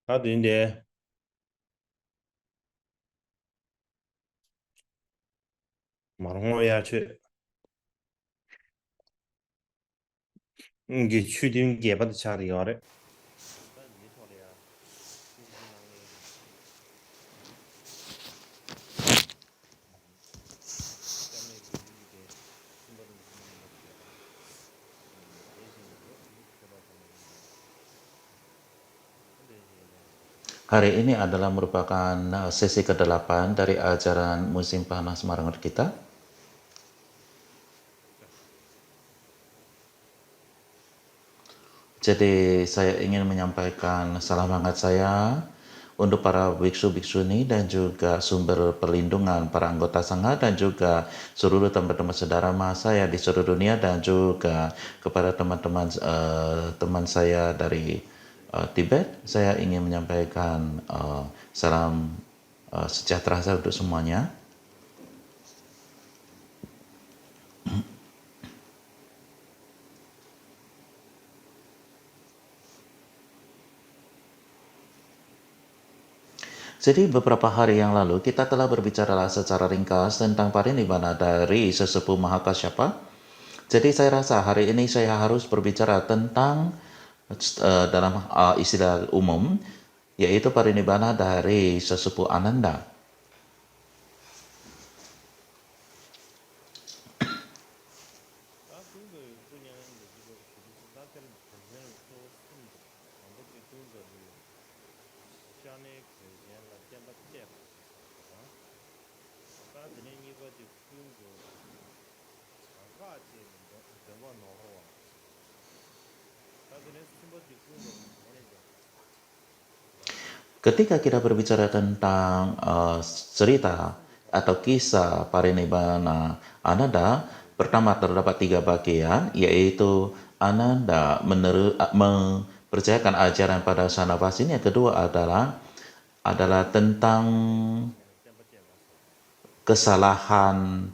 나도 이제 말홍어야지 이게 추딘 게 받아 차리 거래. Hari ini adalah merupakan sesi ke-8 dari ajaran musim panas Marangot kita. Jadi saya ingin menyampaikan salam hangat saya untuk para biksu-biksuni dan juga sumber perlindungan para anggota Sangha dan juga seluruh teman-teman saudara saya di seluruh dunia dan juga kepada teman-teman teman saya dari Tibet. Saya ingin menyampaikan salam sejahtera saya untuk semuanya. Jadi beberapa hari yang lalu kita telah berbicara secara ringkas tentang parinibbana dari sesepuh Mahakasyapa. Jadi saya rasa hari ini saya harus berbicara tentang dalam istilah umum, yaitu parinibbana dari sesepuh Ananda. Ketika kita berbicara tentang cerita atau kisah parinibbana Ananda, pertama terdapat 3 bagian, yaitu Ananda mempercayakan ajaran pada Sanavasi. Yang kedua adalah tentang kesalahan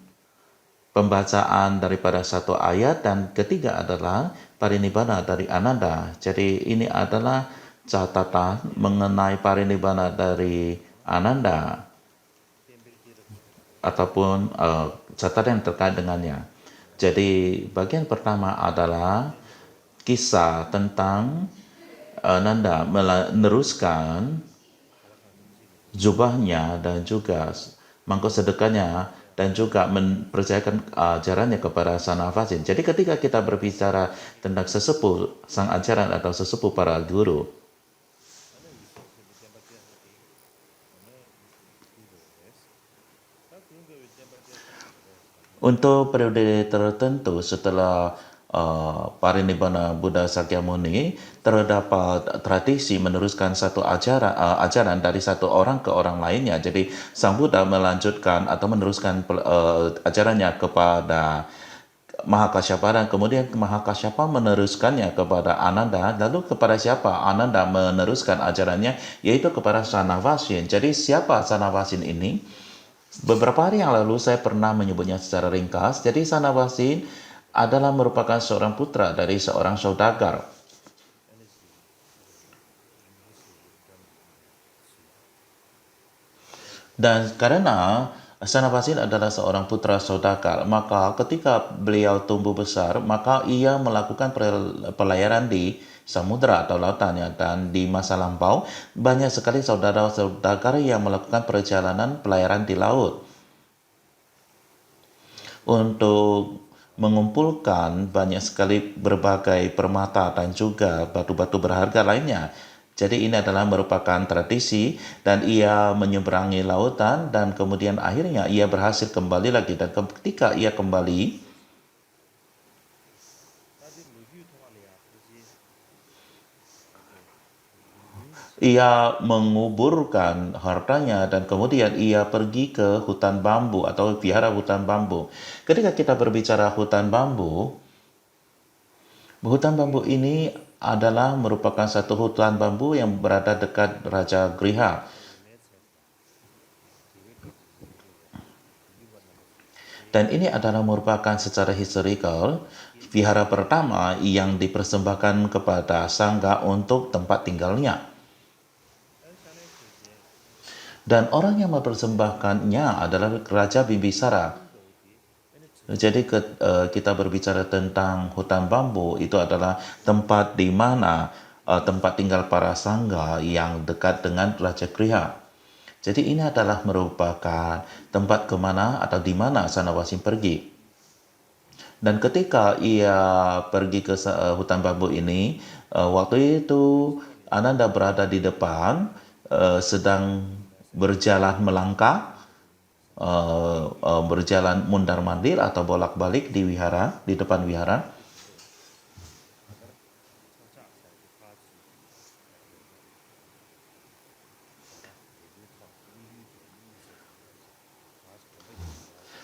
pembacaan daripada satu ayat, dan ketiga adalah parinibbana dari Ananda. Jadi ini adalah catatan mengenai parinibbana dari Ananda ataupun catatan yang terkait dengannya. Jadi bagian pertama adalah kisah tentang Ananda meneruskan jubahnya dan juga mangkok sedekahnya dan juga mempercayakan ajarannya kepada Sanavasin. Jadi ketika kita berbicara tentang sesepuh sang ajaran atau sesepuh para guru, untuk periode tertentu setelah parinibbana Buddha Sakyamuni, terdapat tradisi meneruskan satu ajaran dari satu orang ke orang lainnya. Jadi Sang Buddha melanjutkan atau meneruskan ajarannya kepada Mahakasyapa, dan kemudian Mahakasyapa meneruskannya kepada Ananda. Lalu kepada siapa Ananda meneruskan ajarannya? Yaitu kepada Sanavasin. Jadi siapa Sanavasin ini? Beberapa hari yang lalu saya pernah menyebutnya secara ringkas. Jadi Sanavasin adalah merupakan seorang putra dari seorang saudagar. Dan karena Sanavasin adalah seorang putra saudagar, maka ketika beliau tumbuh besar, maka ia melakukan pelayaran di samudera atau lautannya. Dan di masa lampau, banyak sekali saudara-saudagar yang melakukan perjalanan pelayaran di laut untuk mengumpulkan banyak sekali berbagai permata dan juga batu-batu berharga lainnya. Jadi ini adalah merupakan tradisi, dan ia menyeberangi lautan dan kemudian akhirnya ia berhasil kembali lagi. Dan ketika ia kembali, ia menguburkan hartanya dan kemudian ia pergi ke hutan bambu atau vihara hutan bambu. Ketika kita berbicara hutan bambu ini adalah merupakan satu hutan bambu yang berada dekat Raja Griha. Dan ini adalah merupakan secara historical vihara pertama yang dipersembahkan kepada Sangha untuk tempat tinggalnya. Dan orang yang mempersembahkannya adalah Raja Bimbisara. Jadi kita berbicara tentang hutan bambu, itu adalah tempat di mana tempat tinggal para sangga yang dekat dengan Raja Kriha. Jadi ini adalah merupakan tempat kemana atau di mana Sanawasin pergi. Dan ketika ia pergi ke hutan bambu ini, waktu itu Ananda berada di depan, sedang berjalan melangkah, berjalan mundar-mandir atau bolak-balik di wihara, di depan wihara.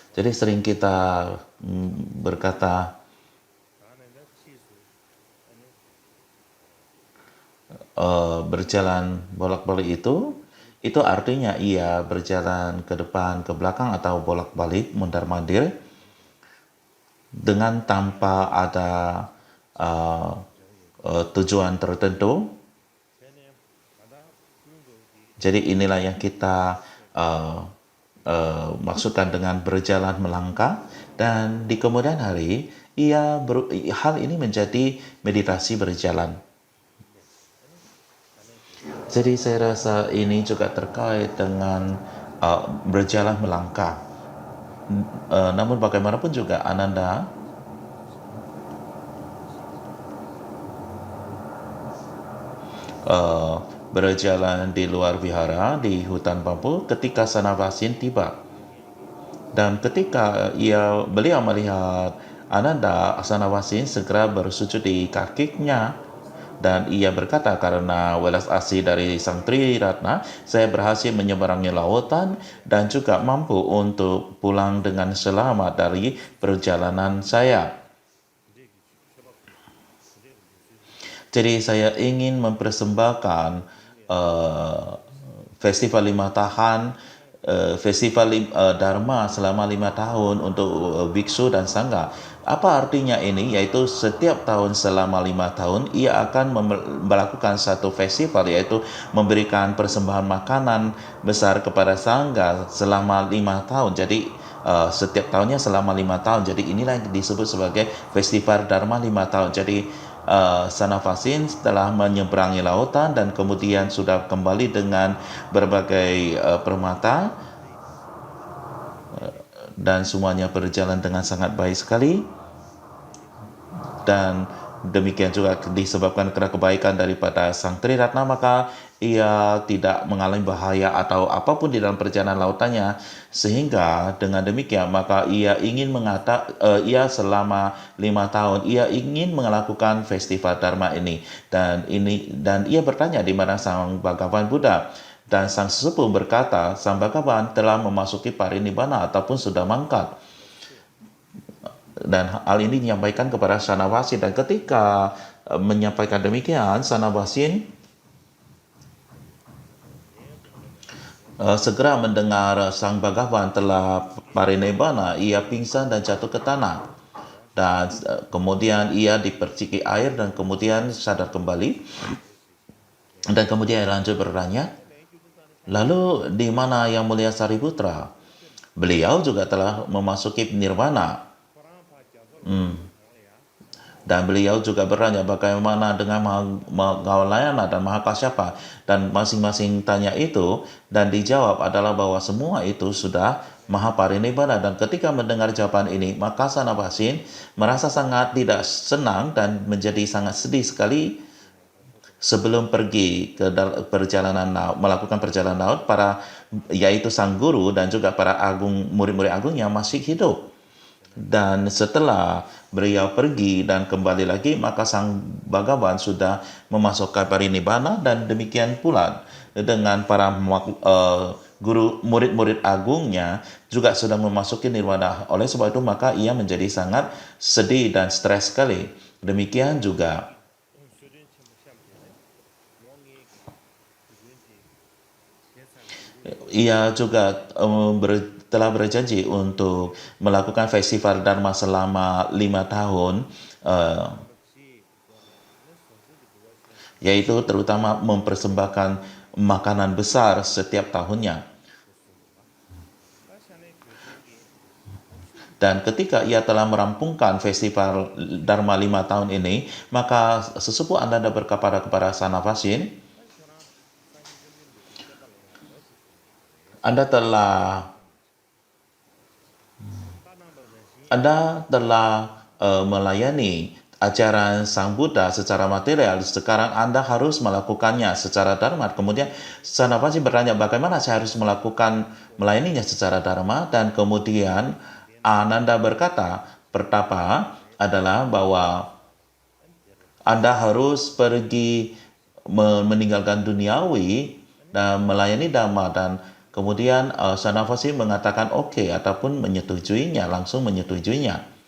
Jadi sering kita berkata berjalan bolak-balik itu artinya ia berjalan ke depan, ke belakang atau bolak-balik, mundar-mandir dengan tanpa ada tujuan tertentu. Jadi inilah yang kita maksudkan dengan berjalan melangkah, dan di kemudian hari hal ini menjadi meditasi berjalan. Jadi saya rasa ini juga terkait dengan berjalan melangkah. Namun bagaimanapun juga Ananda berjalan di luar vihara di hutan bambu ketika Sanawasin tiba. Dan ketika beliau melihat Ananda, Sanawasin segera bersujud di kakinya dan ia berkata, karena welas asih dari Sang Tri Ratna, saya berhasil menyeberangi lautan dan juga mampu untuk pulang dengan selamat dari perjalanan saya. Jadi saya ingin mempersembahkan festival 5 tahan, festival Dharma selama 5 tahun untuk biksu dan sangga. Apa artinya ini? Yaitu setiap tahun selama 5 tahun ia akan melakukan satu festival, yaitu memberikan persembahan makanan besar kepada sangga selama 5 tahun. Jadi setiap tahunnya selama 5 tahun. Jadi inilah yang disebut sebagai festival Dharma 5 tahun. Jadi Sanawasin setelah menyeberangi lautan dan kemudian sudah kembali dengan berbagai permata, dan semuanya berjalan dengan sangat baik sekali. Dan demikian juga disebabkan kerana kebaikan daripada Sang Tri Ratna, maka ia tidak mengalami bahaya atau apapun di dalam perjalanan lautannya, sehingga dengan demikian maka ia ingin ia selama 5 tahun ia ingin melakukan festival Dharma ini, dan ia bertanya di mana Sang Bhagavan Buddha. Dan sang sesepuh berkata, Sang Bhagavan telah memasuki parinibbana ataupun sudah mangkat. Dan hal ini menyampaikan kepada Sanawasin, dan ketika menyampaikan demikian, Sanawasin segera mendengar Sang Bhagavan telah parinibbana, ia pingsan dan jatuh ke tanah. Dan kemudian ia diperciki air dan kemudian sadar kembali. Dan kemudian ia lanjut bertanya, lalu di mana Yang Mulia Sariputra? Beliau juga telah memasuki nirvana. Dan beliau juga bertanya bagaimana dengan Mahagalayana dan Mahakasyapa, dan masing-masing tanya itu dan dijawab adalah bahwa semua itu sudah Mahaparinibbana. Dan ketika mendengar jawaban ini, maka Sanawasin merasa sangat tidak senang dan menjadi sangat sedih sekali. Sebelum pergi ke perjalanan laut, melakukan perjalanan laut, yaitu sang guru dan juga para murid-murid agungnya masih hidup. Dan setelah beliau pergi dan kembali lagi, maka Sang Bhagavan sudah memasukkan parinibbana, dan demikian pula dengan para guru murid-murid agungnya juga sudah memasuki nirvana. Oleh sebab itu maka ia menjadi sangat sedih dan stres sekali. Demikian juga ia juga telah berjanji untuk melakukan festival Dharma selama 5 tahun, yaitu terutama mempersembahkan makanan besar setiap tahunnya. Dan ketika ia telah merampungkan festival Dharma 5 tahun ini, maka sesepuh Ananda berkata kepada Sanavasin, Anda telah melayani ajaran Sang Buddha secara material, sekarang Anda harus melakukannya secara dharma. Kemudian Sanavasin bertanya, bagaimana saya harus melayaninya secara dharma? Dan kemudian Ananda berkata, pertama adalah bahwa Anda harus pergi meninggalkan duniawi dan melayani dhamma, dan kemudian Sanavasin mengatakan oke, ataupun menyetujuinya, langsung menyetujuinya.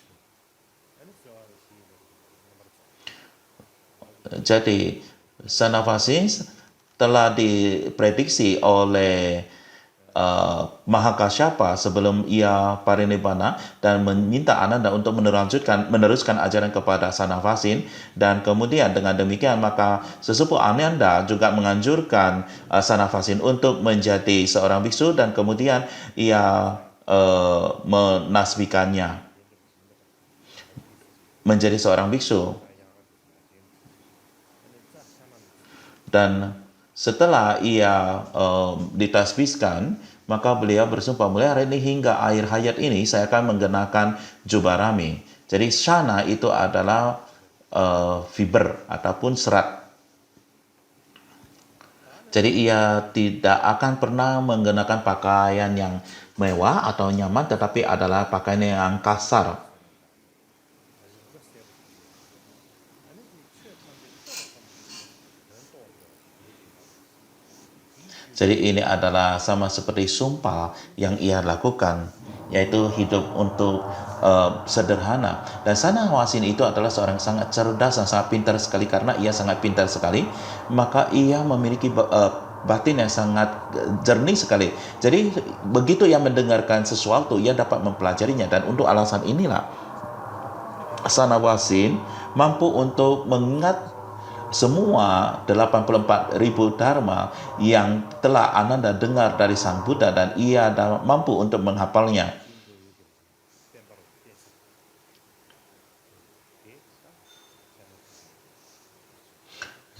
Jadi Sanavasin telah diprediksi oleh Mahakasyapa sebelum ia parinibbana dan meminta Ananda untuk meneruskan ajaran kepada Sanavasin, dan kemudian dengan demikian maka sesepuh Ananda juga menganjurkan Sanavasin untuk menjadi seorang biksu, dan kemudian ia menasbikannya menjadi seorang biksu. Dan setelah ia ditasbihkan, maka beliau bersumpah, mulai hari ini hingga akhir hayat ini saya akan menggunakan jubah rami. Jadi shana itu adalah fiber ataupun serat. Jadi ia tidak akan pernah menggunakan pakaian yang mewah atau nyaman, tetapi adalah pakaian yang kasar. Jadi ini adalah sama seperti sumpah yang ia lakukan, yaitu hidup untuk sederhana. Dan Sanavasin itu adalah seorang sangat cerdas dan sangat pintar sekali. Karena ia sangat pintar sekali, maka ia memiliki batin yang sangat jernih sekali. Jadi begitu ia mendengarkan sesuatu, ia dapat mempelajarinya. Dan untuk alasan inilah Sanavasin mampu untuk mengingat semua 84.000 dharma yang telah Ananda dengar dari Sang Buddha, dan ia mampu untuk menghafalnya.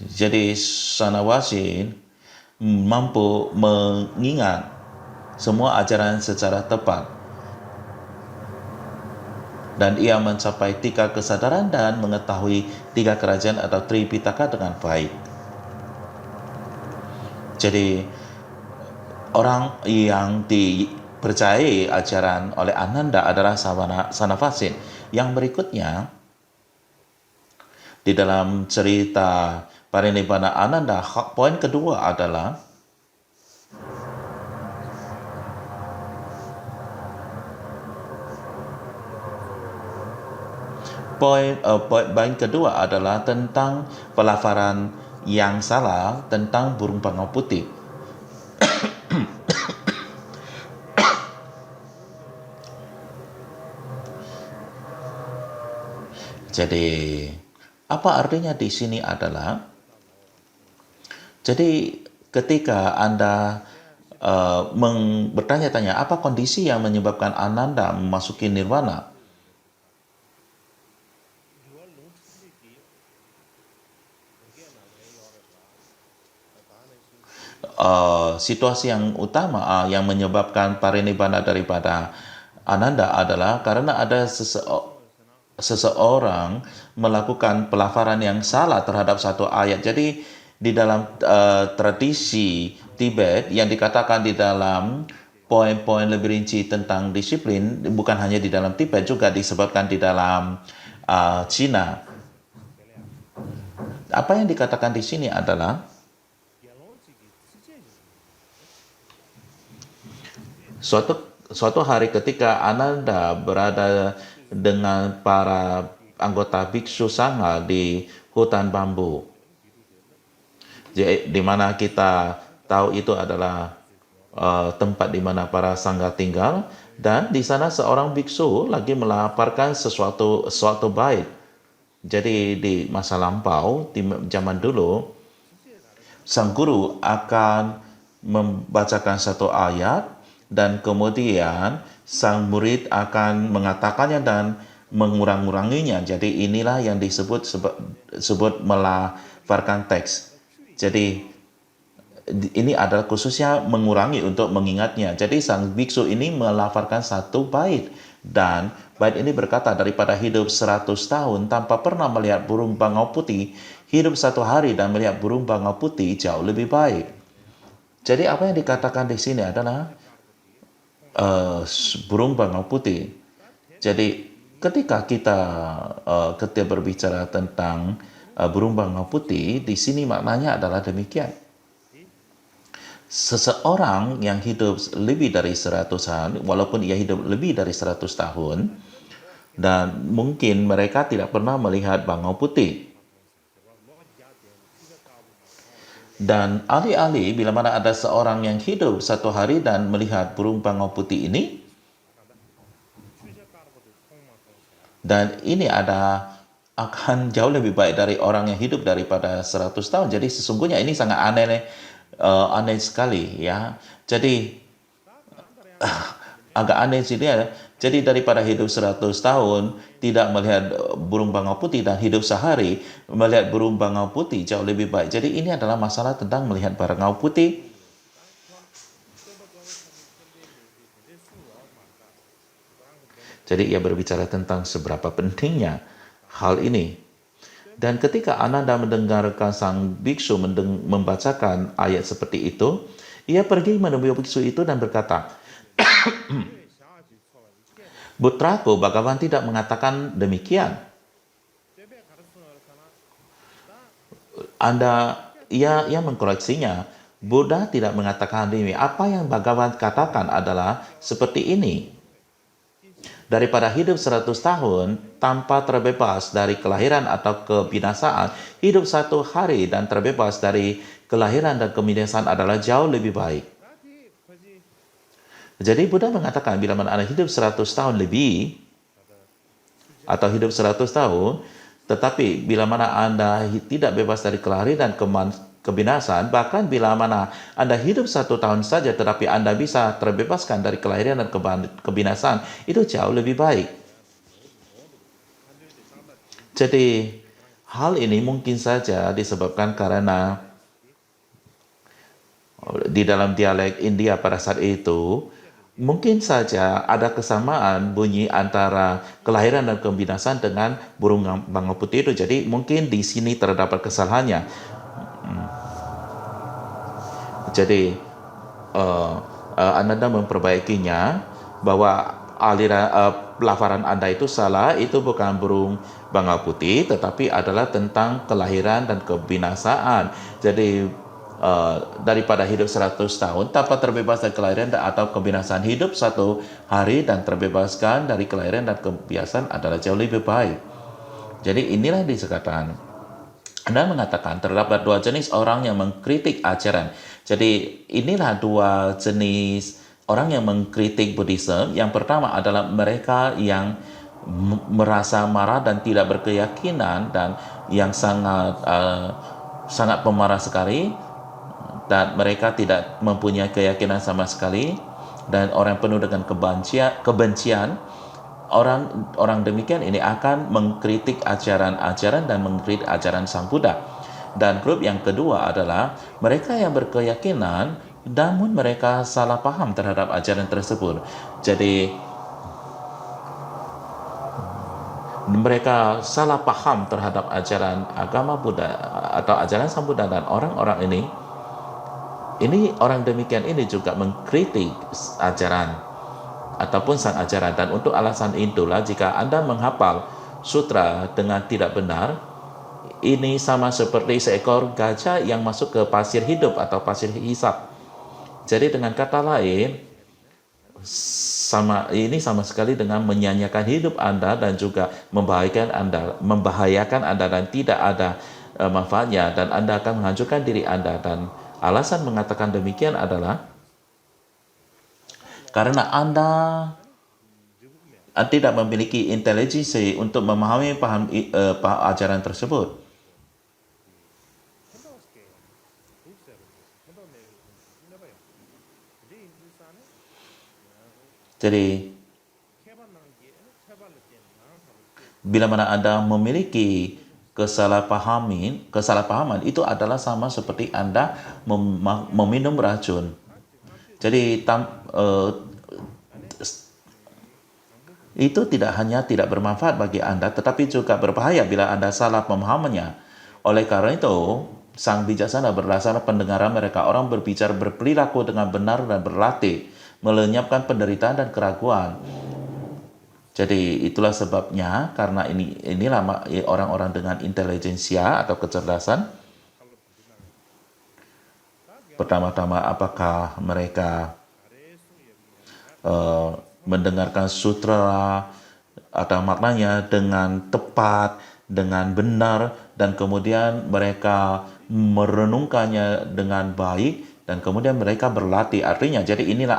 Jadi Sanavasin mampu mengingat semua ajaran secara tepat, dan ia mencapai 3 kesadaran dan mengetahui 3 kerajaan atau Tripitaka dengan baik. Jadi orang yang dipercayai ajaran oleh Ananda adalah Sanavasin. Yang berikutnya, di dalam cerita parinibbana Ananda, poin kedua adalah poin kedua adalah tentang pelafaran yang salah tentang burung bangau putih. Jadi apa artinya di sini adalah, jadi ketika Anda bertanya-tanya apa kondisi yang menyebabkan Ananda memasuki nirwana, situasi yang utama yang menyebabkan parinibbana daripada Ananda adalah karena ada seseorang melakukan pelafaran yang salah terhadap satu ayat. Jadi di dalam tradisi Tibet yang dikatakan di dalam poin-poin lebih rinci tentang disiplin, bukan hanya di dalam Tibet, juga disebutkan di dalam Cina. Apa yang dikatakan di sini adalah suatu hari ketika Ananda berada dengan para anggota biksu sangha di hutan bambu, di mana kita tahu itu adalah tempat di mana para sangha tinggal, dan di sana seorang biksu lagi melaparkan suatu bait. Jadi di masa lampau, di zaman dulu, sang guru akan membacakan satu ayat dan kemudian sang murid akan mengatakannya dan mengurang-uranginya. Jadi inilah yang disebut melafalkan teks. Jadi ini adalah khususnya mengurangi untuk mengingatnya. Jadi sang biksu ini melafalkan satu bait, dan bait ini berkata, daripada hidup 100 tahun tanpa pernah melihat burung bangau putih, hidup 1 hari dan melihat burung bangau putih jauh lebih baik. Jadi apa yang dikatakan di sini adalah burung bangau putih. Jadi ketika kita berbicara tentang burung bangau putih, di sini maknanya adalah demikian. Seseorang yang hidup lebih dari 100 tahun, walaupun ia hidup lebih dari 100 tahun, dan mungkin mereka tidak pernah melihat bangau putih. Dan alih-alih bila mana ada seorang yang hidup 1 hari dan melihat burung bangau putih ini, dan ini akan jauh lebih baik dari orang yang hidup daripada 100 tahun. Jadi sesungguhnya ini sangat aneh sekali ya. Jadi agak aneh sih dia. Jadi daripada hidup 100 tahun tidak melihat burung bangau putih dan hidup 1 hari melihat burung bangau putih jauh lebih baik. Jadi ini adalah masalah tentang melihat bangau putih. Jadi ia berbicara tentang seberapa pentingnya hal ini. Dan ketika Ananda mendengarkan sang biksu membacakan ayat seperti itu, ia pergi menemui biksu itu dan berkata, "Putraku, Bhagavan tidak mengatakan demikian. Ia mengkoreksinya. Buddha tidak mengatakan demikian. Apa yang Bhagavan katakan adalah seperti ini. Daripada hidup 100 tahun tanpa terbebas dari kelahiran atau kebinasaan, hidup 1 hari dan terbebas dari kelahiran dan kebinasaan adalah jauh lebih baik." Jadi Buddha mengatakan bila mana Anda hidup 100 tahun lebih atau hidup 100 tahun, tetapi bila mana Anda tidak bebas dari kelahiran dan kebinasaan, bahkan bila mana Anda hidup 1 tahun saja tetapi Anda bisa terbebaskan dari kelahiran dan kebinasaan, itu jauh lebih baik. Jadi hal ini mungkin saja disebabkan karena di dalam dialek India pada saat itu mungkin saja ada kesamaan bunyi antara kelahiran dan kebinasaan dengan burung bangau putih itu. Jadi mungkin di sini terdapat kesalahannya. Jadi Ananda memperbaikinya bahwa pelafalan Anda itu salah. Itu bukan burung bangau putih, tetapi adalah tentang kelahiran dan kebinasaan. Jadi daripada hidup 100 tahun tanpa terbebas dari kelahiran atau kebinasaan, hidup 1 hari dan terbebaskan dari kelahiran dan kebinasaan adalah jauh lebih baik. Jadi inilah disebutkan. Anda mengatakan terdapat 2 jenis orang yang mengkritik ajaran. Jadi inilah 2 jenis orang yang mengkritik Buddhism. Yang pertama adalah mereka yang merasa marah dan tidak berkeyakinan dan yang sangat pemarah sekali, dan mereka tidak mempunyai keyakinan sama sekali, dan orang penuh dengan kebencian. Orang demikian ini akan mengkritik ajaran-ajaran dan mengkritik ajaran Sang Buddha. Dan grup yang kedua adalah mereka yang berkeyakinan namun mereka salah paham terhadap ajaran tersebut. Jadi mereka salah paham terhadap ajaran agama Buddha atau ajaran Sang Buddha, dan orang-orang ini orang demikian ini juga mengkritik ajaran ataupun sang ajaran. Dan untuk alasan itulah jika Anda menghafal sutra dengan tidak benar, ini sama seperti seekor gajah yang masuk ke pasir hidup atau pasir hisap. Jadi dengan kata lain, sama sekali dengan menyanyiakan hidup Anda dan juga membahayakan Anda dan tidak ada manfaatnya, dan Anda akan menghancurkan diri Anda. Dan alasan mengatakan demikian adalah karena Anda tidak memiliki intelijensi untuk paham ajaran tersebut. Jadi bila mana Anda memiliki kesalahpahaman itu adalah sama seperti Anda meminum racun. Jadi itu tidak hanya tidak bermanfaat bagi Anda, tetapi juga berbahaya bila Anda salah pemahamannya. Oleh karena itu, sang bijaksana berdasarkan pendengaran mereka, orang berbicara berperilaku dengan benar dan berlatih, melenyapkan penderitaan dan keraguan. Jadi itulah sebabnya, karena inilah orang-orang dengan intelijensia atau kecerdasan. Pertama-tama, apakah mereka mendengarkan sutra atau maknanya dengan tepat, dengan benar, dan kemudian mereka merenungkannya dengan baik, dan kemudian mereka berlatih. Artinya, jadi inilah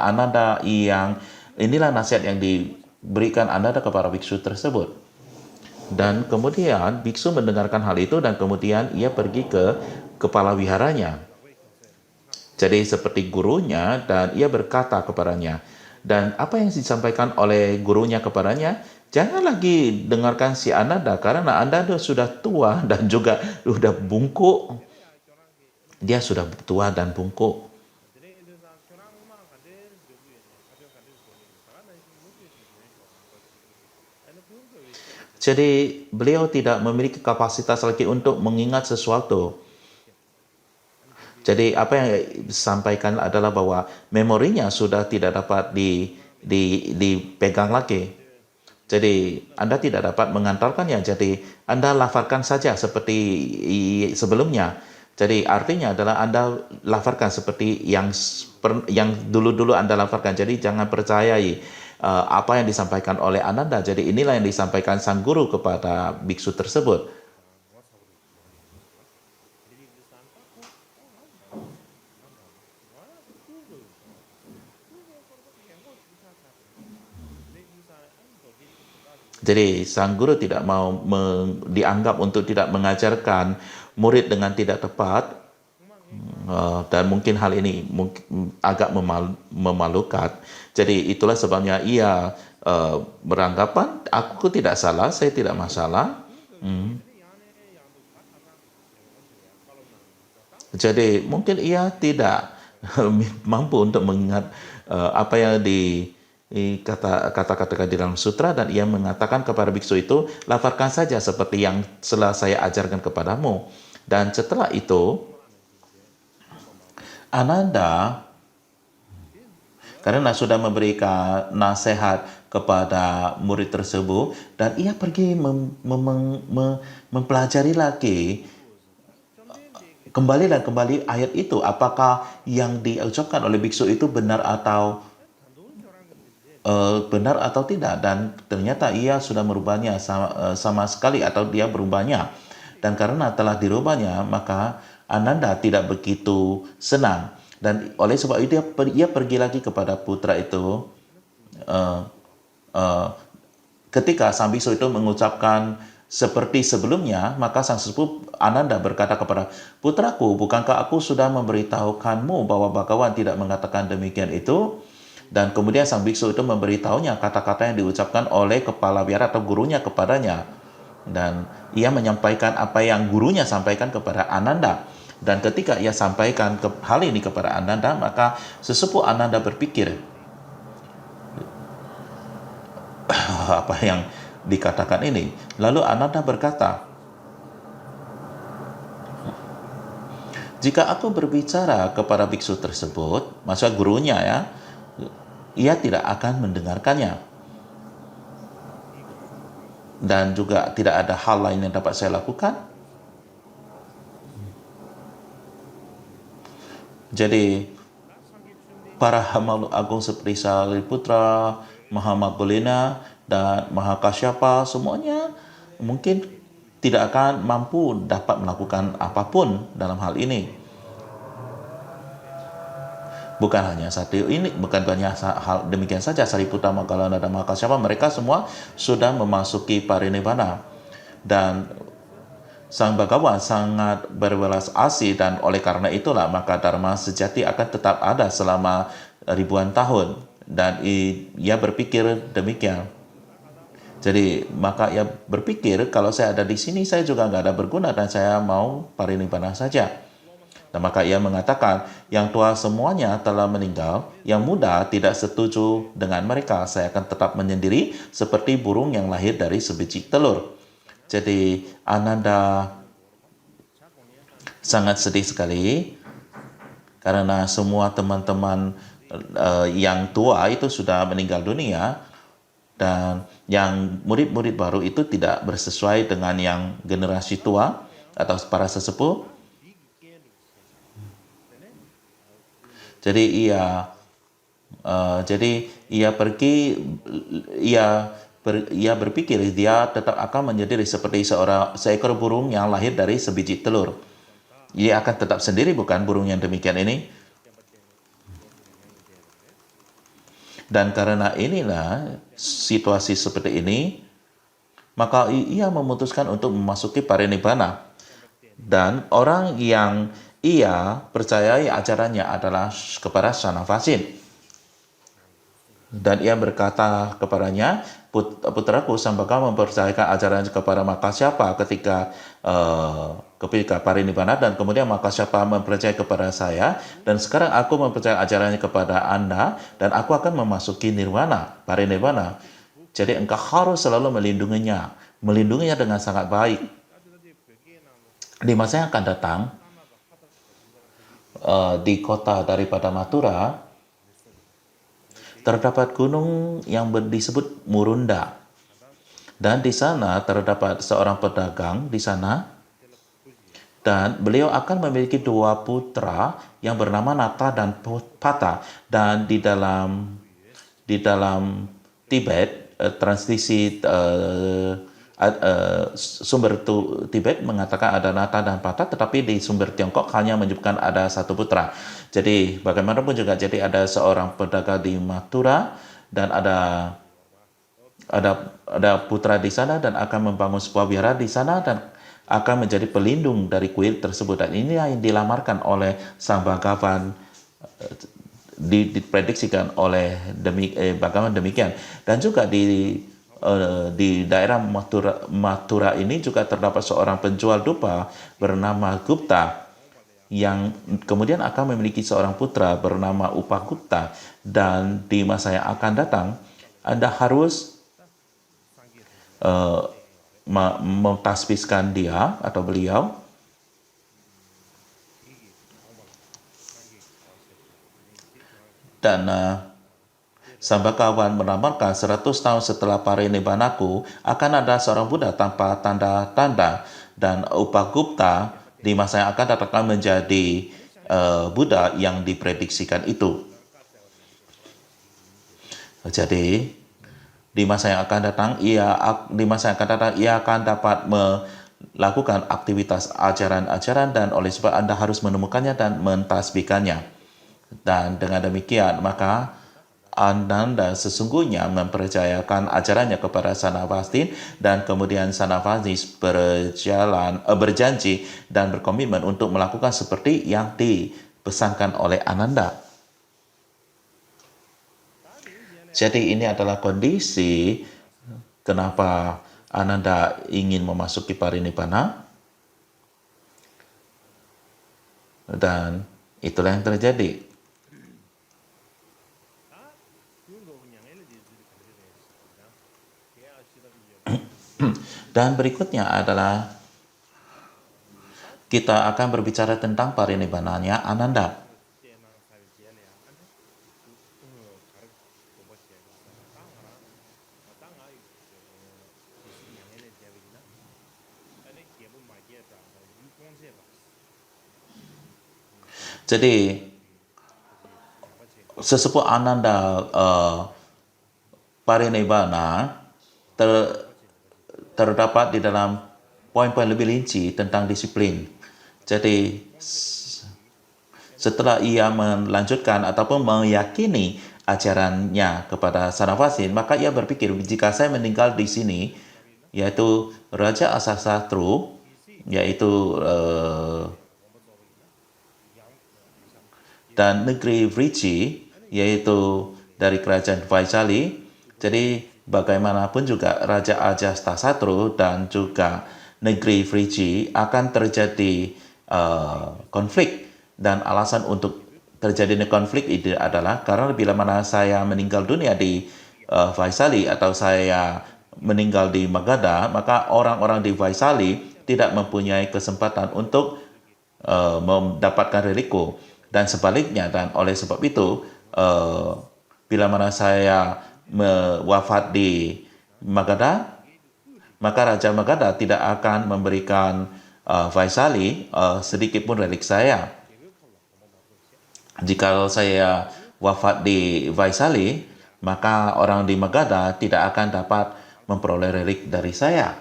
nasihat yang diberikan Ananda kepada biksu tersebut. Dan kemudian biksu mendengarkan hal itu dan kemudian ia pergi ke kepala wiharanya. Jadi seperti gurunya, dan ia berkata kepadanya, dan apa yang disampaikan oleh gurunya kepadanya, jangan lagi dengarkan si Ananda karena Ananda sudah tua dan juga sudah bungkuk. Dia sudah tua dan bungkuk. Jadi beliau tidak memiliki kapasitas lagi untuk mengingat sesuatu. Jadi apa yang disampaikan adalah bahwa memorinya sudah tidak dapat dipegang lagi. Jadi Anda tidak dapat mengantarkannya. Jadi Anda lafalkan saja seperti sebelumnya. Jadi artinya adalah Anda lafalkan seperti yang dulu-dulu Anda lafalkan. Jadi jangan percayai apa yang disampaikan oleh Ananda. Jadi inilah yang disampaikan sang guru kepada biksu tersebut. Jadi sang guru tidak mau dianggap untuk tidak mengajarkan murid dengan tidak tepat, dan mungkin hal ini agak memalukan. Jadi itulah sebabnya ia beranggapan aku tidak salah, saya tidak masalah. Jadi mungkin ia tidak mampu untuk mengingat apa yang kata-kata di dalam sutra, dan ia mengatakan kepada biksu itu, lafalkan saja seperti yang telah saya ajarkan kepadamu. Dan setelah itu Ananda, karena sudah memberikan nasihat kepada murid tersebut, dan ia pergi mempelajari lagi kembali ayat itu, apakah yang diucapkan oleh biksu itu benar atau tidak, dan ternyata ia sudah merubahnya sama sekali, atau dia berubahnya. Dan karena telah dirubahnya, maka Ananda tidak begitu senang, dan oleh sebab itu ia pergi lagi kepada putra itu. Ketika sang biksu itu mengucapkan seperti sebelumnya, maka sang sepupu Ananda berkata kepada putraku, bukankah aku sudah memberitahukanmu bahwa Bhagawan tidak mengatakan demikian itu? Dan kemudian sang biksu itu memberitahunya kata-kata yang diucapkan oleh kepala wihara atau gurunya kepadanya. Dan ia menyampaikan apa yang gurunya sampaikan kepada Ananda. Dan ketika ia sampaikan hal ini kepada Ananda, maka sesepuh Ananda berpikir, apa yang dikatakan ini? Lalu Ananda berkata, jika aku berbicara kepada biksu tersebut, maksud gurunya ya, ia tidak akan mendengarkannya. Dan juga tidak ada hal lain yang dapat saya lakukan. Jadi para makhluk agung seperti Sariputra, Mahamoggalina, dan Mahakasyapa, semuanya mungkin tidak akan mampu dapat melakukan apapun dalam hal ini. Bukan hanya hal demikian saja, Sariputra, Moggallana, dan Mahakasyapa, mereka semua sudah memasuki parinibbana. Dan sang Bhagawan sangat berbelas asih, dan oleh karena itulah maka Dharma sejati akan tetap ada selama ribuan tahun. dan ia berpikir demikian. Jadi maka ia berpikir kalau saya ada di sini saya juga nggak ada berguna dan saya mau parinibbana saja. Dan maka ia mengatakan, yang tua semuanya telah meninggal, yang muda tidak setuju dengan mereka. Saya akan tetap menyendiri seperti burung yang lahir dari sebiji telur. Jadi Ananda sangat sedih sekali karena semua teman-teman yang tua itu sudah meninggal dunia. Dan yang murid-murid baru itu tidak bersesuai dengan yang generasi tua atau para sesepuh. Jadi ia berpikir dia tetap akan menjadi seperti seekor burung yang lahir dari sebiji telur. Ia akan tetap sendiri, bukan burung yang demikian ini. Dan karena inilah situasi seperti ini, maka ia memutuskan untuk memasuki parinibbana. Dan orang yang ia percayai ajarannya adalah kepada Sanavasin. Dan ia berkata kepadanya, putraku, Sambaka mempercayakan ajaran kepada Makasyapa ketika parinibbana, dan kemudian Makasyapa mempercayai kepada saya, dan sekarang aku mempercayai ajarannya kepada Anda, dan aku akan memasuki nirwana, parinibbana. Jadi engkau harus selalu melindunginya dengan sangat baik. Di masa yang akan datang, di kota daripada Mathura, terdapat gunung yang disebut Murunda. Dan di sana terdapat seorang pedagang di sana. Dan beliau akan memiliki 2 putra yang bernama Nata dan Pata. Dan di dalam Tibet, translisi sumber Tibet mengatakan ada Nata dan Pata, tetapi di sumber Tiongkok hanya menyebutkan ada 1 putra. Jadi bagaimanapun juga, jadi ada seorang pedagang di Mathura dan ada putra di sana dan akan membangun sebuah wihara di sana dan akan menjadi pelindung dari kuil tersebut. Dan ini yang dilamarkan oleh Sang Bhagavan, diprediksikan oleh Bhagavan demikian. Dan juga di daerah Mathura ini juga terdapat seorang penjual dupa bernama Gupta, yang kemudian akan memiliki seorang putra bernama Upagupta. Dan di masa yang akan datang, Anda harus mentasbihkan dia atau beliau. Dan Sambakawan menambahkan 100 tahun setelah parinibbanaku akan ada seorang Buddha tanpa tanda-tanda, dan Upagupta di masa yang akan datang akan menjadi Buddha yang diprediksikan itu. Jadi di masa yang akan datang ia akan dapat melakukan aktivitas ajaran-ajaran, dan oleh sebab Anda harus menemukannya dan mentasbihkannya. Dan dengan demikian maka Ananda sesungguhnya mempercayakan ajarannya kepada Sanavasin, dan kemudian Sanavasin berjanji dan berkomitmen untuk melakukan seperti yang dipesankan oleh Ananda. Jadi ini adalah kondisi kenapa Ananda ingin memasuki parinibbana, dan itulah yang terjadi. Dan berikutnya adalah kita akan berbicara tentang parinibbananya Ananda. Jadi sesepuh Ananda parinibbana terdapat di dalam poin-poin lebih rinci tentang disiplin. Jadi setelah ia melanjutkan ataupun meyakini ajarannya kepada Sanavasin, maka ia berpikir, jika saya meninggal di sini, yaitu Raja Asasatru, yaitu dan negeri Vrichi, yaitu dari kerajaan Vaisali. Jadi bagaimanapun juga Raja Ajatasatru dan juga negeri Friji akan terjadi konflik, dan alasan untuk terjadinya konflik itu adalah karena bila mana saya meninggal dunia di Vaisali atau saya meninggal di Magadha, maka orang-orang di Vaisali tidak mempunyai kesempatan untuk mendapatkan relikku, dan sebaliknya. Dan oleh sebab itu bila mana saya wafat di Magadha, maka Raja Magadha tidak akan memberikan Vaisali sedikit pun relik saya. Jika saya wafat di Vaisali, maka orang di Magadha tidak akan dapat memperoleh relik dari saya.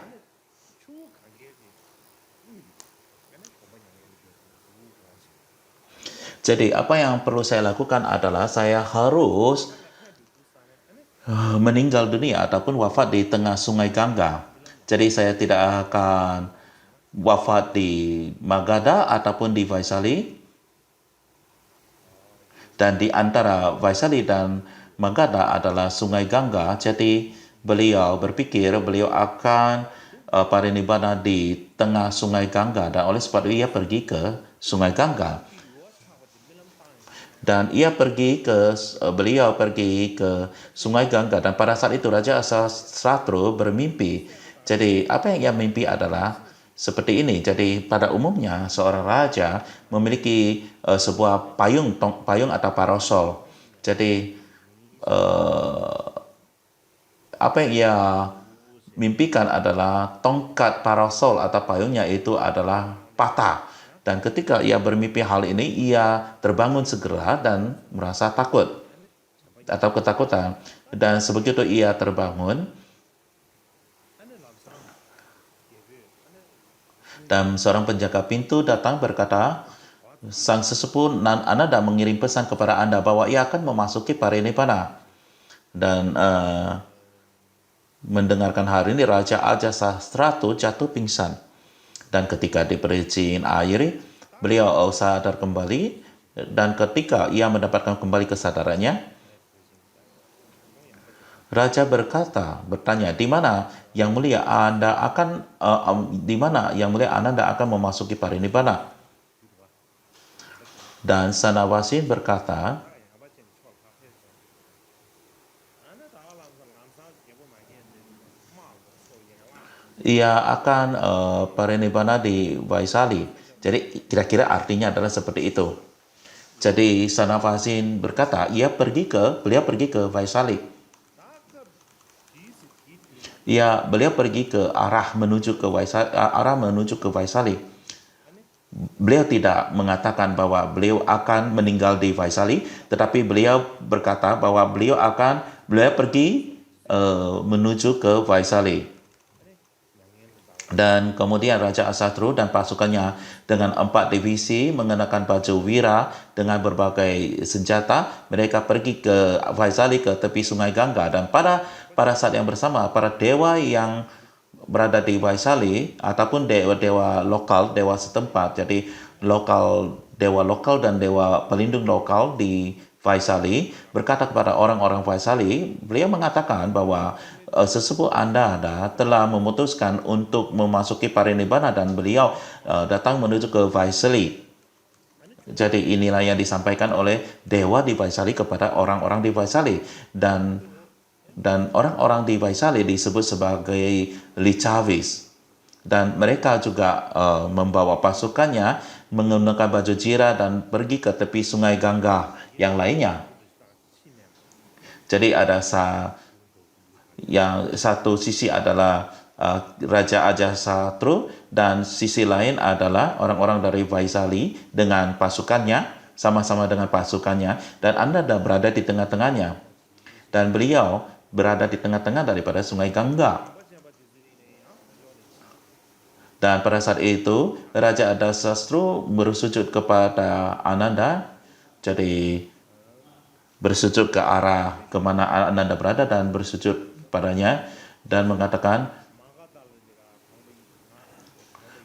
Jadi apa yang perlu saya lakukan adalah saya harus meninggal dunia ataupun wafat di tengah sungai Gangga. Jadi saya tidak akan wafat di Magadha ataupun di Vaisali. Dan di antara Vaisali dan Magadha adalah sungai Gangga. Jadi beliau berpikir beliau akan parinibbana di tengah sungai Gangga, dan oleh sebab itu ia pergi ke sungai Gangga. Dan beliau pergi ke sungai Gangga, dan pada saat itu Raja Ajatasatru bermimpi. Jadi apa yang ia mimpi adalah seperti ini. Jadi pada umumnya seorang raja memiliki sebuah payung atau parasol. Jadi apa yang ia mimpikan adalah tongkat parasol atau payungnya itu adalah patah. Dan ketika ia bermimpi hal ini, ia terbangun segera dan merasa takut atau ketakutan. Dan sebegitu ia terbangun, dan seorang penjaga pintu datang berkata, "Sang sesepuh Ananda mengirim pesan kepada Anda bahwa ia akan memasuki parinibbana." Dan mendengarkan hal ini, Raja Ajatasatru jatuh pingsan. Dan ketika diberi air, beliau sadar kembali. Dan ketika ia mendapatkan kembali kesadarannya, Raja bertanya, di mana yang mulia Ananda akan memasuki parinibbana? Dan Sanavasin berkata, ia akan parinibbana di Vaisali. Jadi kira-kira artinya adalah seperti itu. Jadi Sanavasin berkata, beliau pergi ke Vaisali. Beliau pergi ke arah menuju ke Vaisali. Beliau tidak mengatakan bahwa beliau akan meninggal di Vaisali, tetapi beliau berkata bahwa beliau pergi menuju ke Vaisali. Dan kemudian Raja Ajatasatru dan pasukannya dengan 4 divisi mengenakan baju wira dengan berbagai senjata, mereka pergi ke Vaisali, ke tepi sungai Gangga. Dan pada saat yang bersama, para dewa yang berada di Vaisali ataupun dewa lokal, dewa setempat, jadi dewa lokal dan dewa pelindung lokal di Vaisali berkata kepada orang-orang Vaisali, beliau mengatakan bahwa sesepuh Anda telah memutuskan untuk memasuki parinibbana, dan beliau datang menuju ke Vaisali. Jadi inilah yang disampaikan oleh dewa di Vaisali kepada orang-orang di Vaisali. Dan orang-orang di Vaisali disebut sebagai Lichavis. Dan mereka juga membawa pasukannya menggunakan baju jira dan pergi ke tepi sungai Gangga yang lainnya. Jadi ada yang satu sisi adalah Raja Ajatasatru, dan sisi lain adalah orang-orang dari Vaisali dengan pasukannya, sama-sama dengan pasukannya, dan Anda berada di tengah-tengahnya. Dan beliau berada di tengah-tengah daripada sungai Gangga. Dan pada saat itu, Raja Ajatasatru bersujud kepada Ananda, jadi bersujud ke arah kemana Ananda berada dan bersujud padanya, dan mengatakan,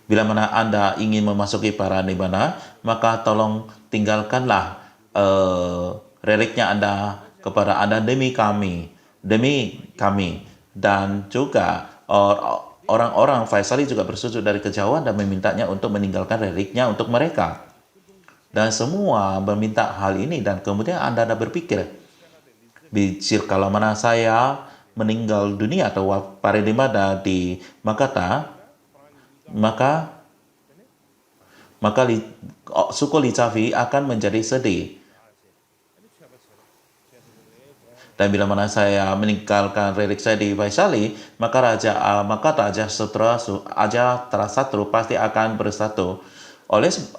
bila mana Anda ingin memasuki parinibbana, maka tolong tinggalkanlah reliknya Anda kepada Anda demi kami. Dan juga orang-orang Faisali juga bersujud dari kejauhan dan memintanya untuk meninggalkan reliknya untuk mereka. Dan semua meminta hal ini dan kemudian Anda berpikir, kalau mana saya meninggal dunia atau parinimada di Makata, maka suku Licavi akan menjadi sedih. Dan bila mana saya meninggalkan relik saya di Vaisali, maka Raja Ajatasatru pasti akan bersatu.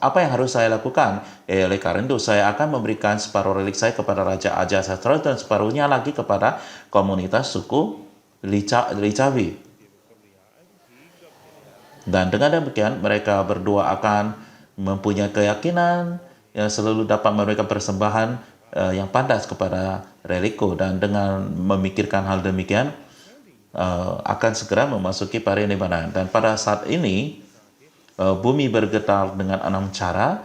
Apa yang harus saya lakukan? Oleh karena itu, saya akan memberikan separuh relik saya kepada Raja Ajatasatru dan separuhnya lagi kepada komunitas suku Licavi. Dan dengan demikian, mereka berdua akan mempunyai keyakinan yang selalu dapat memberikan persembahan yang pantas kepada relikku, dan dengan memikirkan hal demikian akan segera memasuki parinibbana. Dan pada saat ini bumi bergetar dengan 6 cara,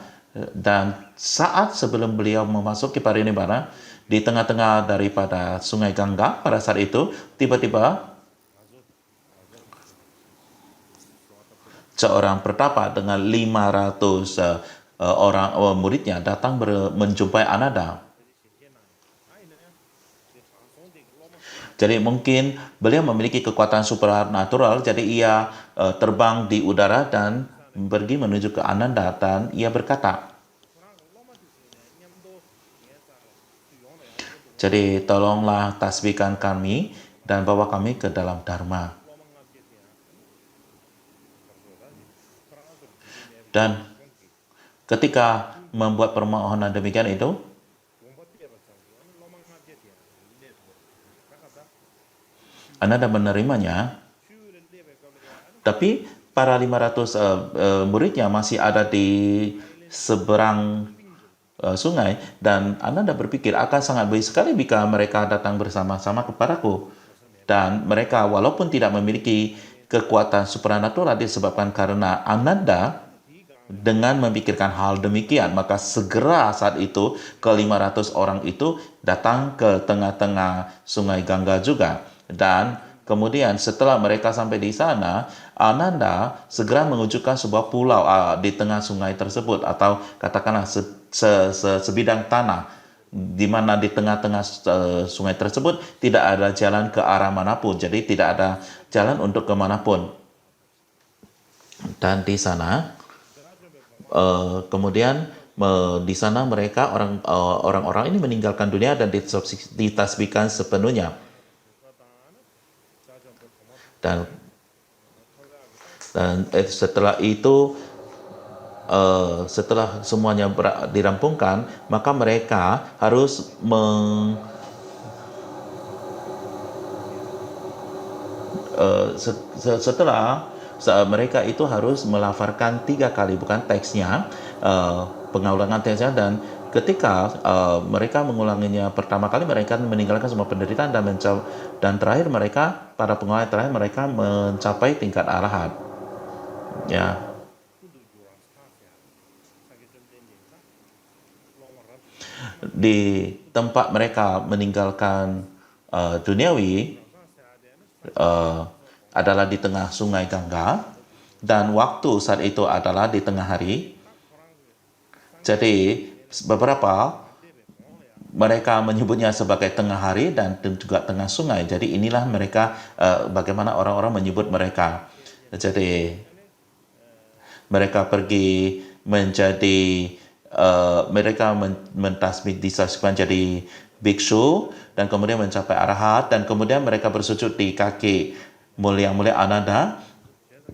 dan saat sebelum beliau memasuki parinibbana di tengah-tengah daripada sungai Gangga, pada saat itu tiba-tiba seorang pertapa dengan 500 orang muridnya datang menjumpai Ananda. Jadi mungkin beliau memiliki kekuatan supernatural, jadi ia terbang di udara dan pergi menuju ke Ananda, dan ia berkata, jadi tolonglah tasbihkan kami dan bawa kami ke dalam Dharma. Dan ketika membuat permohonan demikian itu, Ananda menerimanya, tapi para 500 muridnya masih ada di seberang sungai, dan Ananda berpikir akan sangat baik sekali jika mereka datang bersama-sama kepadaku. Dan mereka walaupun tidak memiliki kekuatan supranatural disebabkan karena Ananda, dengan memikirkan hal demikian, maka segera saat itu ke 500 orang itu datang ke tengah-tengah sungai Gangga juga. Dan kemudian setelah mereka sampai di sana, Ananda segera menunjukkan sebuah pulau di tengah sungai tersebut, atau katakanlah sebidang tanah, di mana di tengah-tengah sungai tersebut tidak ada jalan ke arah manapun, jadi tidak ada jalan untuk kemanapun. Dan di sana kemudian di sana mereka orang-orang ini meninggalkan dunia dan ditasbihkan sepenuhnya. Dan setelah itu, setelah semuanya dirampungkan, maka mereka harus mereka itu harus melafalkan 3 kali, bukan teksnya, pengulangan teksnya. Dan ketika mereka mengulanginya pertama kali, mereka meninggalkan semua penderitaan, dan terakhir mereka, pada pengulangan terakhir mereka mencapai tingkat arahat. Ya. Di tempat mereka meninggalkan duniawi adalah di tengah sungai Gangga, dan waktu saat itu adalah di tengah hari. Jadi beberapa mereka menyebutnya sebagai tengah hari dan juga tengah sungai. Jadi inilah mereka bagaimana orang-orang menyebut mereka. Jadi mereka pergi menjadi mereka ditasbihkan jadi biksu, dan kemudian mencapai arahat, dan kemudian mereka bersujud di kaki mulia-mulia Ananda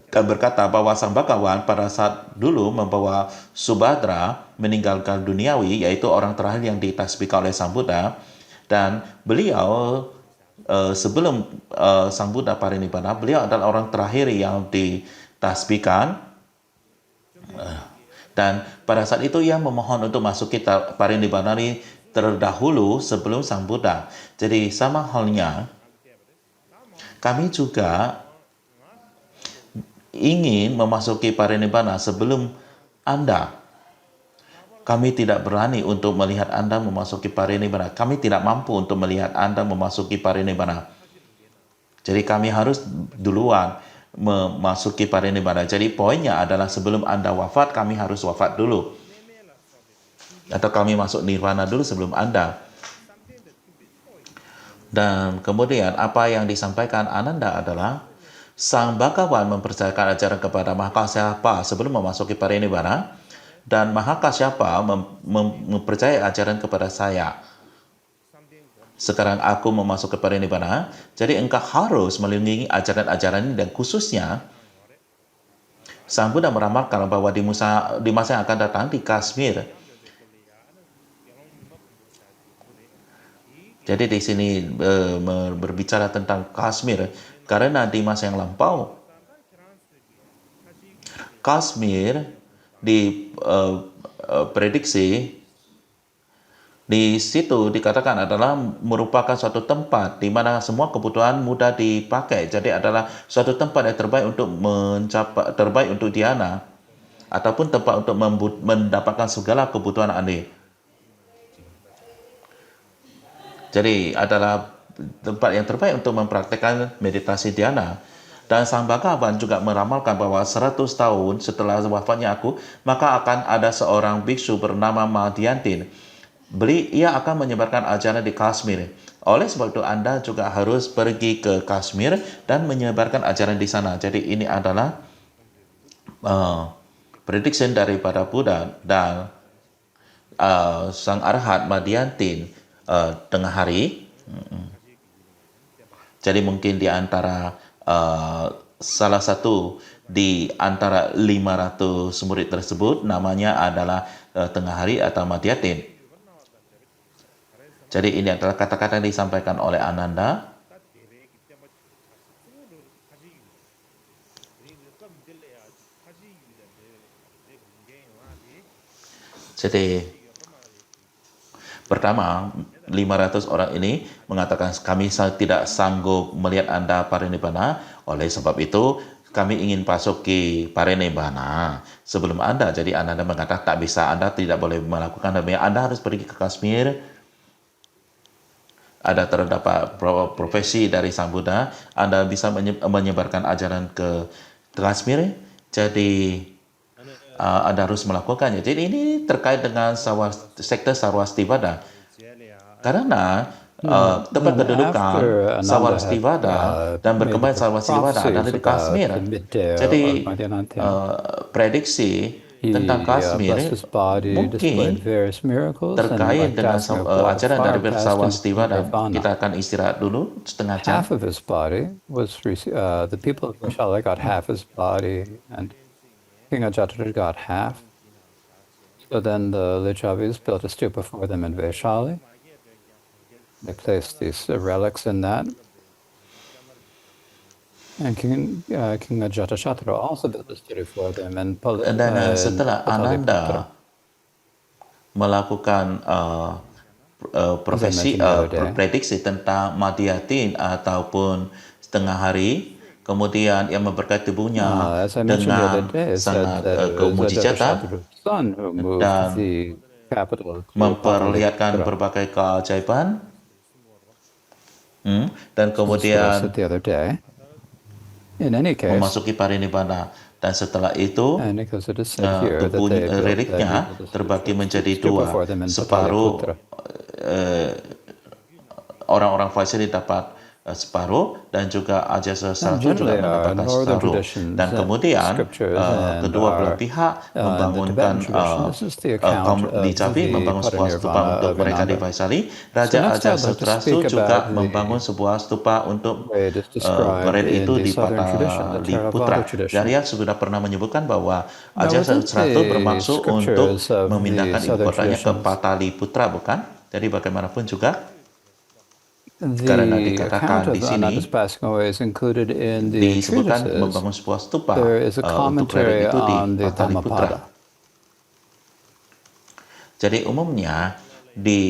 dan berkata bahwa Sang Bhagawan pada saat dulu membawa Subhadra meninggalkan duniawi, yaitu orang terakhir yang ditasbihkan oleh Sang Buddha, dan beliau sebelum Sang Buddha parinibbana, beliau adalah orang terakhir yang ditasbihkan. Dan pada saat itu ia memohon untuk masuk kita parinibbana terdahulu sebelum Sang Buddha. Jadi sama halnya kami juga ingin memasuki parinibbana sebelum Anda. Kami tidak berani untuk melihat Anda memasuki parinibbana. Kami tidak mampu untuk melihat Anda memasuki parinibbana. Jadi kami harus duluan memasuki parinibbana. Jadi poinnya adalah sebelum Anda wafat, kami harus wafat dulu. Atau kami masuk nirvana dulu sebelum Anda. Dan kemudian apa yang disampaikan Ananda adalah Sang Bhagawan mempercayakan ajaran kepada Mahakasyapa sebelum memasuki parinibbana, dan Mahakasyapa mempercayai ajaran kepada saya. Sekarang aku memasuki parinibbana, jadi engkau harus melindungi ajaran-ajaran ini, dan khususnya Sang Buddha meramalkan bahwa di masa yang akan datang di Kashmir. Jadi di sini berbicara tentang Kashmir karena di masa yang lampau Kashmir prediksi di situ dikatakan adalah merupakan suatu tempat di mana semua kebutuhan mudah dipakai. Jadi adalah suatu tempat yang terbaik untuk dhyana, ataupun tempat untuk mendapatkan segala kebutuhan aneh. Jadi adalah tempat yang terbaik untuk mempraktikkan meditasi dhyana. Dan Sang Bhagavan juga meramalkan bahwa 100 tahun setelah wafatnya aku, maka akan ada seorang biksu bernama Madhyantin. Ia akan menyebarkan ajaran di Kashmir. Oleh sebab itu Anda juga harus pergi ke Kashmir dan menyebarkan ajaran di sana. Jadi ini adalah prediction daripada Buddha dan Sang Arhat Madhyantin tengah hari. Jadi mungkin di antara salah satu di antara 500 murid tersebut namanya adalah tengah hari atau Madhyantin. Jadi ini adalah kata-kata yang disampaikan oleh Ananda. Jadi pertama, 500 orang ini mengatakan kami tidak sanggup melihat Anda parinibbana, oleh sebab itu kami ingin masuki parinibbana sebelum Anda. Jadi Anda mengatakan tak bisa, Anda tidak boleh melakukan demikian, Anda harus pergi ke Kashmir. Ada terdapat profesi dari Sang Buddha, Anda bisa menyebarkan ajaran ke Kashmir. Jadi Anda harus melakukannya. Jadi ini terkait dengan sekte Sarwastivada. Karena tempat kedudukan Sarwastivada dan berkembang Sarwastivada adalah di Kashmir. Jadi prediksi tentang Kashmir mungkin terkait dengan ajaran dari Sarwastivada. Kita akan istirahat dulu setengah jam. Half of his body was the people of Vaishali got half his body, and King Ajatadhara got half. So then the Lichavis built a stupa for them in Vaishali. They placed these relics in that. And King Ajatashatru also built a stupa for them in Dan setelah Ananda melakukan prediksi tentang Madhyantin ataupun setengah hari, kemudian yang memberkati tubuhnya dengan sangat mujizata dan memperlihatkan berbagai keajaiban, dan kemudian memasuki parinibbana. Dan setelah itu tubuh reliknya terbagi menjadi dua, separuh orang-orang Vaisali dapat separuh, dan juga Ajasasatru juga mendapatkan separuh. Dan kemudian kedua belah pihak membangunkan kaum Lichavi membangun sebuah stupa untuk mereka di Vaisali. Raja Ajasatru juga membangun sebuah stupa untuk mereka itu di Pataliputra. Daryat sudah pernah menyebutkan bahwa Ajasatru bermaksud untuk memindahkan ibu kotanya ke Pataliputra, bukan? Jadi bagaimanapun juga karena dikatakan di sini disebutkan membangun sebuah stupa untuk mereka itu di Pataliputra. Jadi umumnya di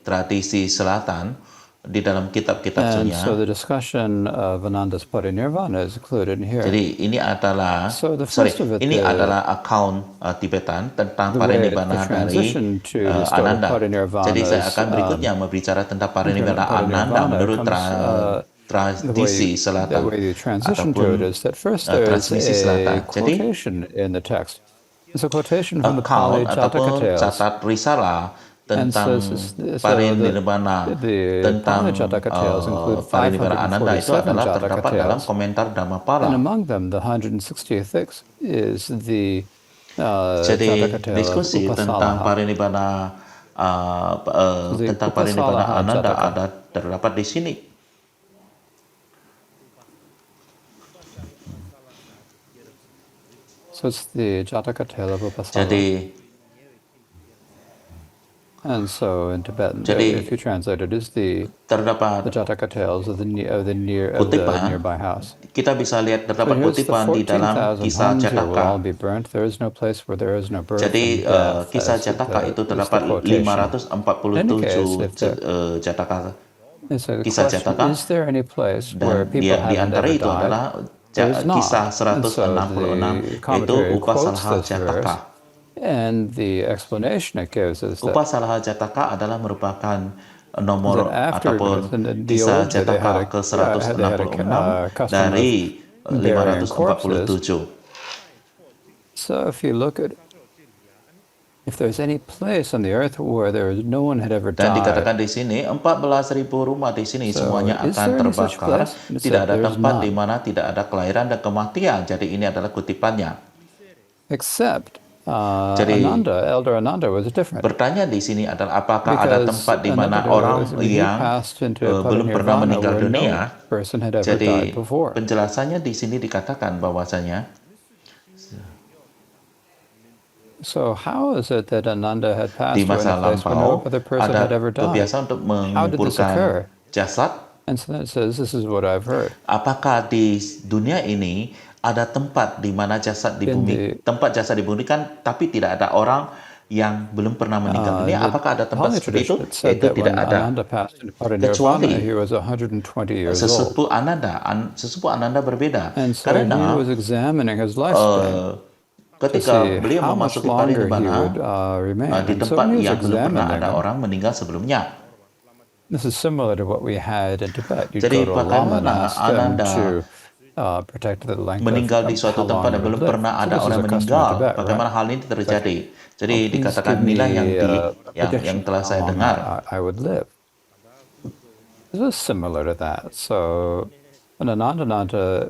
tradisi selatan di dalam kitab-kitab And Sunya. so the discussion of Ananda's parinirvana is included in here. Jadi ini adalah So the first of it, ini adalah account Tibetan tentang the way the parinibbana dari transition to the state of Ananda. parinirvana Jadi saya is, akan berikutnya berbicara tentang parinibbana Ananda parinirvana menurut comes, tradisi the selatan way you transition to it ataupun is that first there is transmisi a selatan. Jadi quotation in the text. It's a quotation from the account Pali ataupun Jataka tales. catat risalah tentang parinibbana the tentang Pali Jataka tales include parinibbana Ananda itu 547 adalah Jataka terdapat dalam tales. komentar And Dhammapala. among them, the 166th is the Jadi Jataka tale of diskusi tentang Upasalaha. parinibbana The tentang parinibbana Upasalaha Ananda Jataka. ada terdapat di sini. So it's the Jataka tale of Upasalaha. Jadi And so in Tibetan, Jadi, if you translate it, is the terdapat Jataka tales of the kutipan. nearby house. Kita bisa lihat So terdapat here's the kutipan di dalam 14,000 kisah homes here will all Jataka. be burnt. There is no place where there is no birth Jadi and death. kisah as Jataka the- itu is the terdapat quotation. 547 In any case, Jataka. It's a Kisah question, Jataka. is there any place where Dan people di haven't antara ever itu died? adalah There is not. kisah And so 166 the itu commentary quotes Upasalaha this verse, Jataka. and the explanation it gives is that Upasalaha Jataka adalah merupakan nomor That after ataupun in the kisah old day, they had Jataka a- they had a ke-166 custom dari of burying 547. So if you look at if there's any place on the earth where no one had ever Dan died, dikatakan di sini 14.000 rumah di sini So, semuanya is akan there any such terbakar. place? It Tidak said ada there's tempat none. di mana tidak ada kelahiran dan kematian. Jadi ini adalah kutipannya. except Jadi, Elder Ananda was different. Bertanya di sini adalah apakah ada Because tempat di mana Ananda orang was- he yang passed into belum pernah parinirvana meninggal where dunia. no person had ever Jadi died before. penjelasannya di sini dikatakan bahwasanya So how is it that Ananda had passed di to a masa place where no lampau other person had ada ever died? kebiasaan untuk How did this occur? mengumpulkan jasad. And so then it says, this is what I've heard. Apakah di dunia ini ada tempat di mana jasad di In bumi, the- tempat jasad dibunyikan tapi tidak ada orang yang belum pernah meninggal dunia? The Apakah ada tempat Pali seperti itu? tradition, it said Itu that tidak when ada. Ananda passed into parinirvana, Kecuali he was 120 years old. Sesepuh Ananda berbeda. And so Karena he was examining his lifespan to ketika see beliau how much memasuki longer he parinibbana would remain. di And so tempat when he was yang belum pernah examining ada them, orang meninggal sebelumnya. this is similar to what we had in Tibet. You'd Jadi go to a lama and bagaimana ask them Ananda to protect the length meninggal di of suatu how tempat long yang you belum would live. pernah So ada this is orang a custom in meninggal. Tibet, Bagaimana right? hal ini terjadi? Jadi Please dikatakan give me inilah yang a yang prediction telah saya how long dengar. I would live. This is similar to that. So, when Anandananda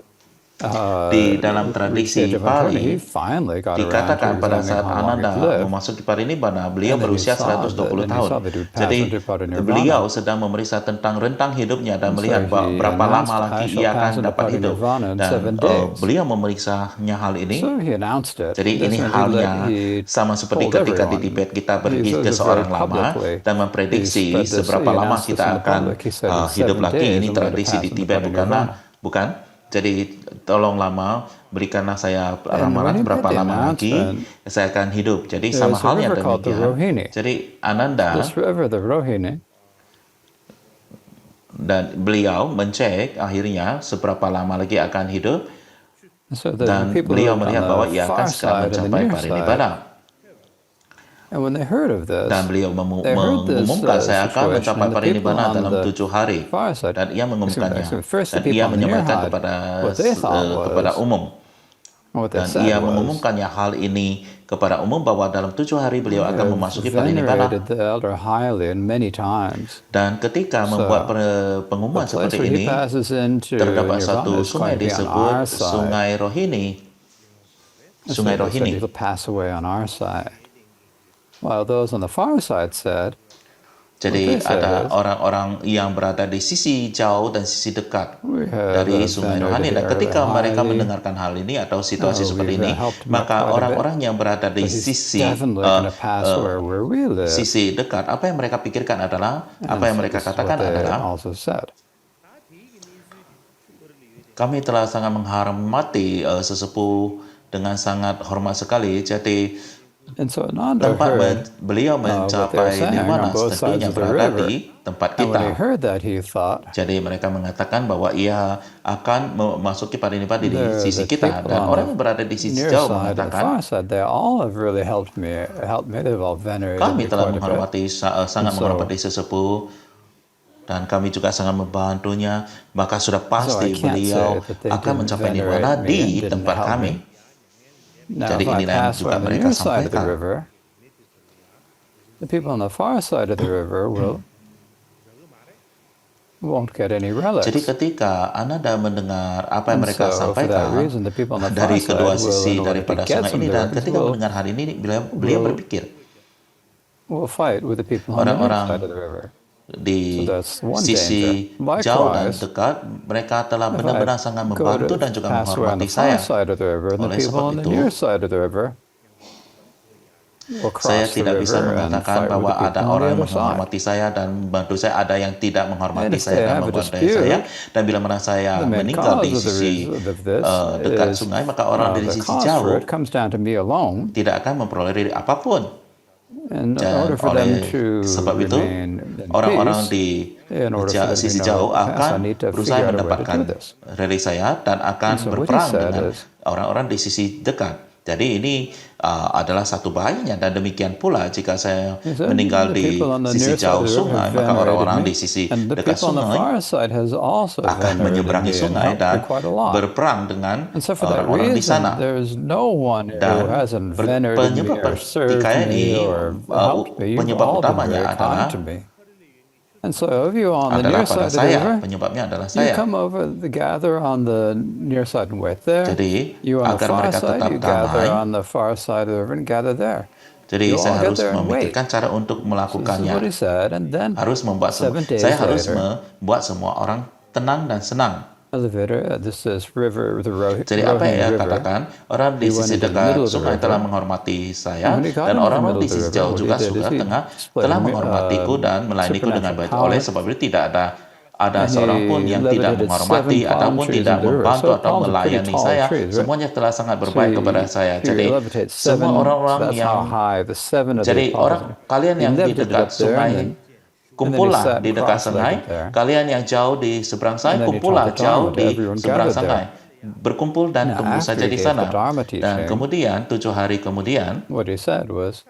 Di dalam tradisi reached the age of 120, Pali, he finally got around to dikatakan pada examining saat how long Ananda he'd live. memasuki parinibbana, beliau And then he berusia saw 120 that- tahun. that he would pass Jadi into parinirvana. beliau sedang memeriksa tentang rentang hidupnya dan So melihat he berapa lama announced, lagi "I shall ia pass akan into dapat hidup. parinirvana in Dan 7 days." beliau memeriksanya hal ini. So he announced it. Jadi ini Doesn't he halnya he sama seperti told ketika di everyone. Tibet kita He pergi says ke it seorang very lama publicly. dan He memprediksi spread this- seberapa he lama announced kita this in akan public. He said, "In hidup 7 lagi. days, Ini I'm going to tradisi pass di into Tibet parinirvana." bukan? Jadi tolong lama berikanlah saya And ramalan when he berapa made the lama lagi announcement, saya akan hidup. Jadi there sama was a halnya river called the demikian. Rohini. Jadi Ananda This river, the Rohini, dan beliau mencek akhirnya seberapa lama lagi akan hidup so the dan people beliau who lived melihat on bahwa the ia akan far segera side and the mencapai near parinibbana. side, and when they heard of this, Dan beliau they heard this mengumumkan saya akan situation, mencapai and the people parinibbana on dalam the 7 hari. far side, Dan ia mengumumkannya. first the Dan ia people on the near menyampaikan side, kepada what they thought kepada was, umum. what they Dan said ia was, mengumumkannya hal ini kepada umum bahwa dalam 7 hari beliau they akan have memasuki parinibbana. venerated the elder highly and many times. Dan ketika So, membuat pengumuman The place seperti where he ini, passes into terdapat satu Nirvana is sungai going to be on disebut our side. Sungai Rohini. So Sungai they said Rohini. he'll pass away on our side. While those on the far side said, Jadi What they said ada is, orang-orang yang berada di sisi jauh dan sisi dekat we have dari Sungai Rohani. Dan ketika mereka highly, mendengarkan hal ini atau situasi seperti we've ini, helped him maka quite a bit, orang-orang yang berada di but he's sisi definitely going to pass where we live. sisi dekat, apa yang mereka pikirkan adalah, And apa yang so mereka this is katakan what they adalah, also said. kami telah sangat menghormati sesepuh dengan sangat hormat sekali. Jadi And so Ananda tempat heard beliau what they were mencapai saying nirvana on both sides tentunya of the berada river. di tempat And when he kita. heard that, he thought, Jadi mereka mengatakan bahwa ia akan memasuki parinibbana di the sisi kita. people Dan on orang the yang berada di sisi near jauh side and the mengatakan, far side, they all have really helped me. They've all venerated kami me telah quite a bit. menghormati, sangat And so- menghormati sesepuh, dan kami juga sangat membantunya. Maka sudah So pasti I can't beliau say that they akan didn't mencapai venerate nirwana me di and didn't tempat help kami. me. Now, Jadi if I inilah yang pass juga on the mereka near side of the sampaikan. river, the people on the far side of the river won't get any relics. Jadi ketika Ananda mendengar apa yang And mereka so, for that sampaikan reason, the people on the dari far kedua side will, sisi in order to daripada get sungai some ini, dan directions, ketika mendengar hal ini, beliau berpikir, will fight with the people on the near Orang-orang side of the river. di So that's one sisi danger. jauh dan Likewise, dekat, mereka telah If benar-benar I sangat go membantu to dan juga pass around menghormati the far saya. side of the river, and the Oleh people sebab on the itu, near side of the river will saya cross the tidak bisa river and mengatakan fight with bahwa the ada people on the orang yang other side. menghormati saya dan membantu saya, ada yang tidak And menghormati if saya they dan have a membantu dispute, saya. Dan bila mana saya the main meninggal di cause of the sisi reason of this dekat is sungai, maka orang dari the sisi cause for jauh it comes down to me alone. tidak akan memperoleh apapun. And in Dan order for them oleh to sebab itu, remain in orang-orang peace, di in order for them to sisi know jauh the past, I akan need to berusaha figure out a way to mendapatkan do this. relik saya dan akan And so what he berperang said dengan is- orang-orang di sisi dekat. Jadi ini adalah satu bahayanya, dan demikian pula jika saya He said, meninggal the di people on the sisi near side jauh of the river sungai, have maka venerated orang-orang me, di sisi and the dekat people on the sungai far side has also akan venerated menyeberangi me and sungai helped me dan quite a lot. berperang dengan And so for that orang-orang di reason, sana. there is no one who Dan hasn't venerated me penyebab or served pertikaian me ini, or helped me. You've penyebab all been utamanya very adalah kind to me. And so if you on the adalah near pada side of the saya. river, Penyebabnya adalah you saya. come over, gather on the near side and wait there. Jadi, You on the agar far mereka side, tetap you gather damai. on the far side of the river and gather there. Jadi You saya all get harus there and wait. memikirkan cara untuk So this is what he melakukannya. said. And then Harus membuat 7 days saya harus later, membuat semua orang tenang dan senang. elevator, this is river, the Jadi apa yang Rohini ia River. katakan? Orang di He went sisi into the dekat middle of the sungai river. telah menghormati saya, And when he got dan into the orang-orang middle di of the sisi river, jauh what he juga did is sudah he tengah displayed telah a menghormatiku dan melayaniku dengan baik. supernatural Oleh power. sebab itu tidak ada And seorang pun he yang tidak levitated menghormati 7 palm ataupun trees tidak in the river. membantu So atau palms are pretty melayani tall saya. trees, right? Semuanya telah sangat So berbaik kepada saya. he Jadi levitates semua 7, so orang-orang that's how yang high the 7 of the jadi orang apostles. kalian He yang di levitated dekat up there, sungai, and then he kumpullah sat di dekat sungai. cross-legged there. Kalian yang jauh di seberang sungai, And then he kumpullah taught the jauh Dharma to di everyone seberang gathered sungai. Berkumpul dan Now, tunggu after saja he di gave sana. the Dharma Dan teaching, kemudian 7 hari kemudian, what he said was,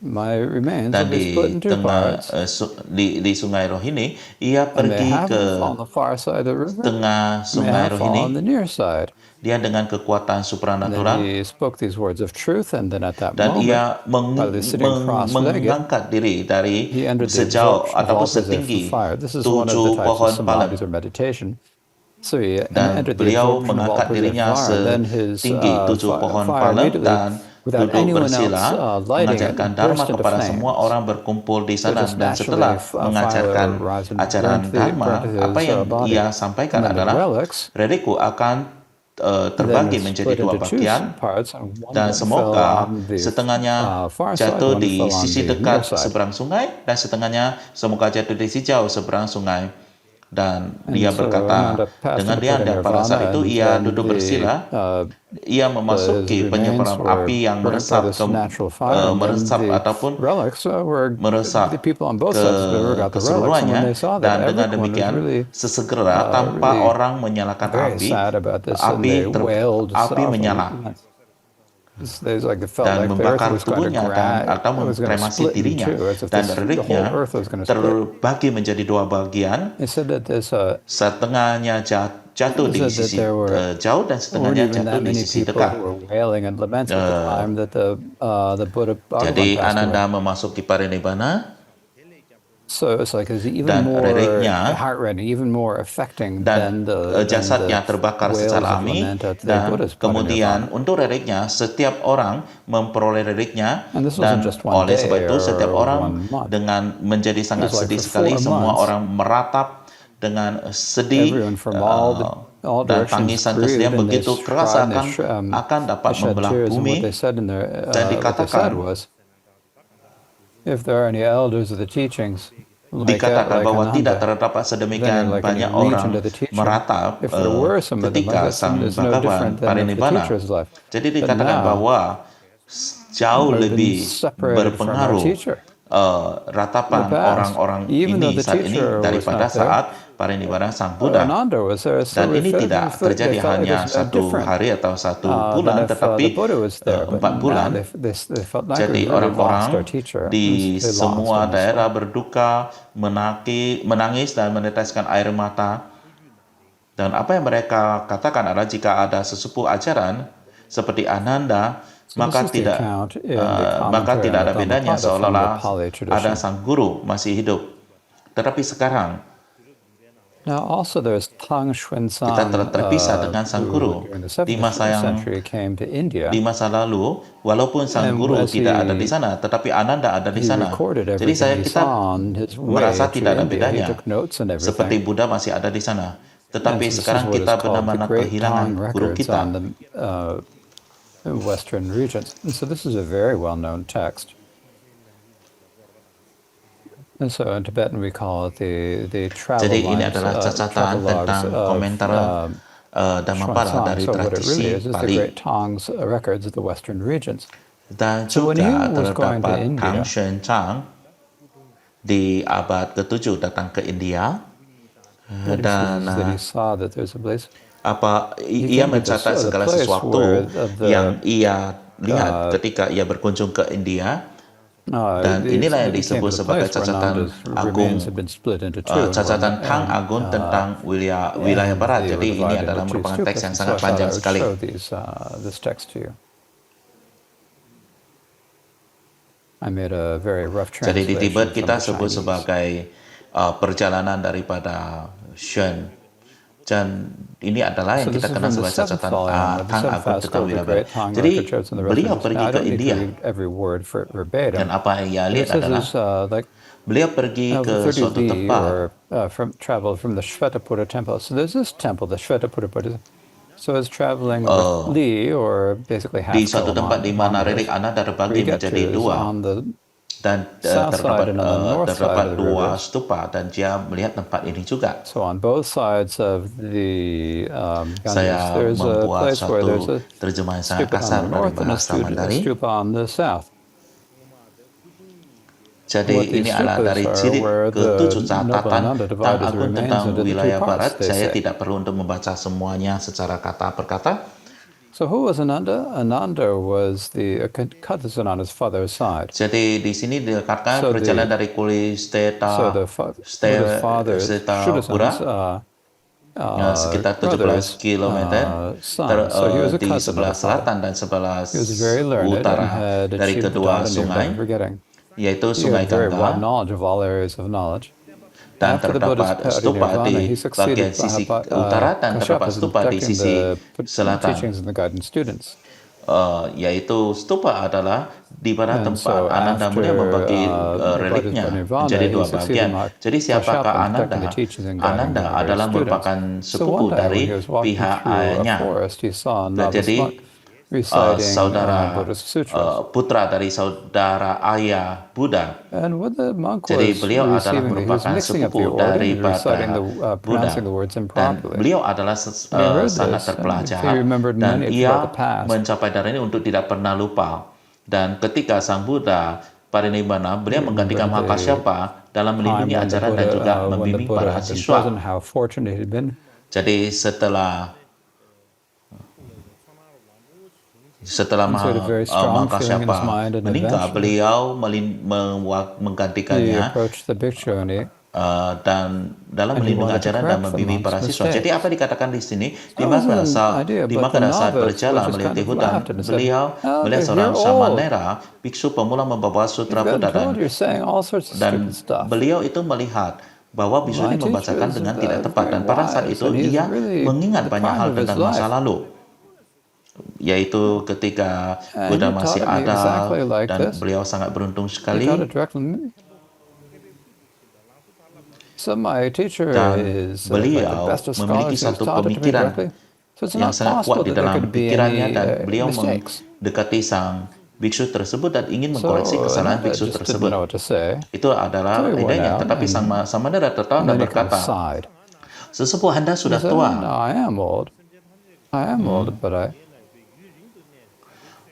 my remains will dan be di split in 2 tengah parts. di sungai Rohini, ia And they pergi have ke on the far side of the river, tengah may sungai have fall on Rohini. the near side. Dia dengan kekuatan And then supranatural, he spoke these words of truth, and then at that dan moment, ia while he's sitting cross-legged, mengangkat diri dari he entered the sejauh ataupun vault as if setinggi of fire. This is one of the 7 types pohon of palem. samadhis or meditation. So he Dan entered the beliau absorption vault mengangkat as if dirinya fire. Then his setinggi 7 pohon fire palem immediately, dan without duduk anyone bersila, else lighting it, mengajarkan Dharma burst into kepada flames. semua orang berkumpul di So sana. just Dan setelah naturally, mengajarkan fire rise and ajaran burnt Dharma, his apa yang body. ia sampaikan And then the adalah relics relikku akan then terbagi was menjadi split 2 into 2 bagian, parts, and one dan fell semoga on the setengahnya far side, jatuh one di fell on sisi the near dekat side. seberang sungai, dan setengahnya semoga jatuh di sisi jauh seberang sungai. Dan And dia so berkata Ananda passed dengan into dia, dan pada saat Nirvana, itu and ia then duduk bersila, ia memasuki his remains penyebaran were api yang burnt by meresap this natural fire, and then meresap the ataupun relics were meresap the people on both sides of the river got the relics, and keseluruhannya, when they saw dan that, dengan everyone was demikian really sesegera tanpa really orang menyalakan very api, sad about this, and they wailed api sorrowfully. menyala They like it felt dan like the earth membakar was going to tubuhnya dan atau it was going to mengkremasi split in dirinya, two, as if dan the reliknya whole earth was going to split. terbagi menjadi 2 bagian. They said that this Setengahnya jatuh di They said that sisi there were- jauh dan weren't setengahnya even jatuh that di many sisi people dekat. who were wailing and lamenting at the time that the Buddha Jadi Bhagavan passed Ananda away. memasuki parinibbana, So it's like it's even dan more reliknya heart-rending, even more affecting dan than the jasadnya than the terbakar wails secara of alami, lament at the dan Buddha's kemudian parinirvana. untuk reliknya setiap orang memperoleh reliknya, And this dan wasn't just one oleh day sebab itu setiap or orang 1 month. dengan menjadi sangat It was like sedih for sekali, 4 semua months. orang meratap dengan sedih, Everyone from all dan directions tangisan grieved, kesedihan and they begitu keras cried, and akan dapat they shed membelah tears. And bumi. what they said in their Dan what they dikatakan- said was, if there are any elders of the teachings, Dikatakan bahwa tidak Ananda, terdapat sedemikian then like banyak any region orang of the teaching, meratap if there were some of them ketika like this, sang it's no Bhagavan different than if the parinibbana. teacher's left. Jadi But dikatakan now, bahwa jauh we've been lebih separated from our berpengaruh teacher. ratapan past, orang-orang even though ini the saat ini teacher was daripada not there, saat parinibbana Sang Buddha. Ananda was there, so Dan ini tidak terjadi they felt like it hanya was no satu different hari atau satu than bulan, if the tetapi Buddha was there. But 4 now bulan. they felt like Jadi we really lost our orang-orang teacher. di They lost semua in this daerah way. berduka, menangis dan meneteskan air mata. Dan apa yang mereka katakan adalah jika ada sesepuh ajaran seperti Ananda, So maka this is the tidak account in the maka commentary tidak on the ada bedanya Dhammapada from the seolah-olah Pali ada tradition. sang guru masih hidup. Tetapi sekarang Now also there's Tang kita Xuanzang, telah terpisah dengan sang who guru during the di 7th masa yang century came to India. di masa lalu, walaupun sang And guru as tidak ada di he sana, tetapi Ananda ada di he sana. recorded Jadi everything he kita saw on his way merasa to tidak ada India. He bedanya, took notes and seperti everything. Buddha masih ada di sana. And Tetapi so this is sekarang what is kita called the benar-benar Great kehilangan Tang guru records kita. on the Western regions. And so this is a very well-known text. And so in Tibetan we call it the Jadi ini adalah catatan tentang komentar Dhammapada Xuanzang. dari So what it really tradisi is the Pali. Great Tang's records of the Western regions. Dan So when he juga was going to terdapat India, Tang Xuanzang di abad ke-7 datang ke India. what he Dan says is that he saw that there's a place ia came to mencatat the segala place sesuatu where the yang ia lihat ketika ia berkunjung ke India. Dan inilah yang disebut sebagai catatan agung, catatan Tang Agung tentang wilayah barat. Jadi ini adalah merupakan teks yang sangat panjang sekali. Jadi di Tibet kita sebut sebagai perjalanan daripada Shen. Dan ini adalah yang kita kenal sebagai catatan Tang Agung tentang wilayah barat. Jadi beliau pergi ke India. Dan apa yang ia lihat adalah beliau pergi ke suatu tempat. Travel from the Shvetapura temple. So there's this temple, the Shvetapura Buddhism. So it's traveling with Li, or basically half di suatu tempat di mana relik Ananda terbagi menjadi dua, dan terdapat dua stupa, dan dia melihat tempat ini juga. So on both sides of the Saya Ganges, there's a membuat place where there's suatu a terjemahan sangat stupa kasar on the dari north and a bahasa Mandarin. stupa on the south. Jadi ini adalah dari jilid ke-7 catatan Tang Agung tentang wilayah barat. Saya tidak perlu untuk membaca semuanya secara kata per kata. So who was Ananda? Ananda was the Katasananda's father's side. Jadi di sini dikatakan perjalanan dari kuli So the father, Shuddhasan's sekitar 17 km di sebelah selatan dan sebelah utara dari kedua sungai, yaitu Sungai Gangga, dan terdapat stupa di bagian sisi utara dan terdapat stupa di sisi selatan. Yaitu stupa adalah di mana tempat Ananda Mulia membagi reliknya menjadi dua bagian. Jadi siapakah Ananda? Ananda adalah merupakan sepupu dari pihak ayahnya. Jadi saudara putra dari saudara ayah Buddha. Jadi beliau adalah merupakan sepupu daripada Buddha, dan beliau adalah sangat terpelajar, dan ia mencapai darah ini untuk tidak pernah lupa. Dan ketika Sang Buddha parinibbana, beliau menggantikan Mahakasyapa dalam melindungi ajaran dan juga membimbing para siswa. Jadi setelah Mahakasyapa meninggal, beliau menggantikannya dan dalam melindungi ajaran dan membimbing para siswa. Jadi apa dikatakan di sini? Di maka saat berjalan melewati hutan, beliau melihat seorang Samanera, biksu pemula membawa sutra Buddha, dan beliau itu melihat bahwa biksu ini membacakan dengan tidak tepat, dan pada saat itu dia mengingat banyak hal tentang masa lalu, yaitu ketika Buddha masih ada, dan beliau sangat beruntung sekali. Dan beliau memiliki satu pemikiran yang sangat kuat di dalam pikirannya, dan beliau mendekati sang biksu tersebut dan ingin mengkoreksi kesalahan biksu tersebut. Itu adalah idenya. Tetapi Sang Samanera tertawa dan berkata, "Sesepuh Anda sudah tua."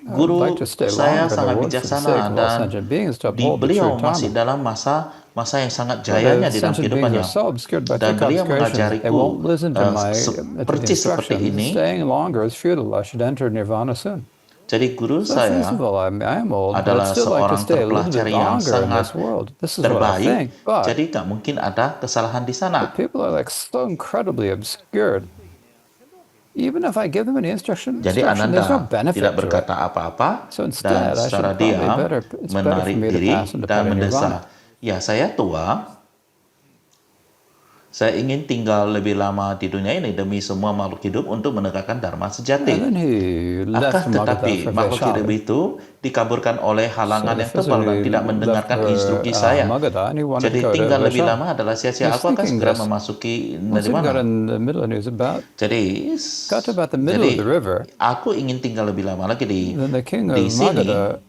I would like Guru to stay saya longer in the sangat world for the sake bijaksana of all dan sentient beings to di uphold the beliau true masih Dharma. dalam masa yang sangat But jayanya the di dalam sentient beings are kehidupannya. so obscured by Dan thick beliau obscurations that they won't mengajariku listen to to the seperti instructions. ini. Staying longer is futile. I should enter nirvana soon. Jadi guru So first saya of all, I am old, but I'd adalah still like to seorang stay a little bit terpelajari yang longer in sangat this world. This is what I terbaik, think. But jadi tak mungkin ada kesalahan di sana. people are like so incredibly obscured. Even if I give them any instruction, Jadi there's no Ananda benefit tidak to it. berkata apa-apa So dan instead, I secara should probably diam it's better for menarik me to diri pass into dan parinirvana. mendesak, ya saya tua, saya ingin tinggal lebih lama di dunia ini demi semua makhluk hidup untuk menegakkan Dharma And sejati. then he left Akan Magadha tetapi for makhluk hidup Vaishali. itu dikaburkan oleh So halangan he yang tebal dan physically tidak left mendengarkan for instruksi saya. Magadha, and he wanted Jadi to go to tinggal lebih Vaishali. lama adalah sia-sia. He's Aku akan thinking segera this. memasuki Once he got nirvana. in the middle, and he was got to about the middle of the river. Aku ingin tinggal lebih lama lagi Then the king di of sini. Magadha,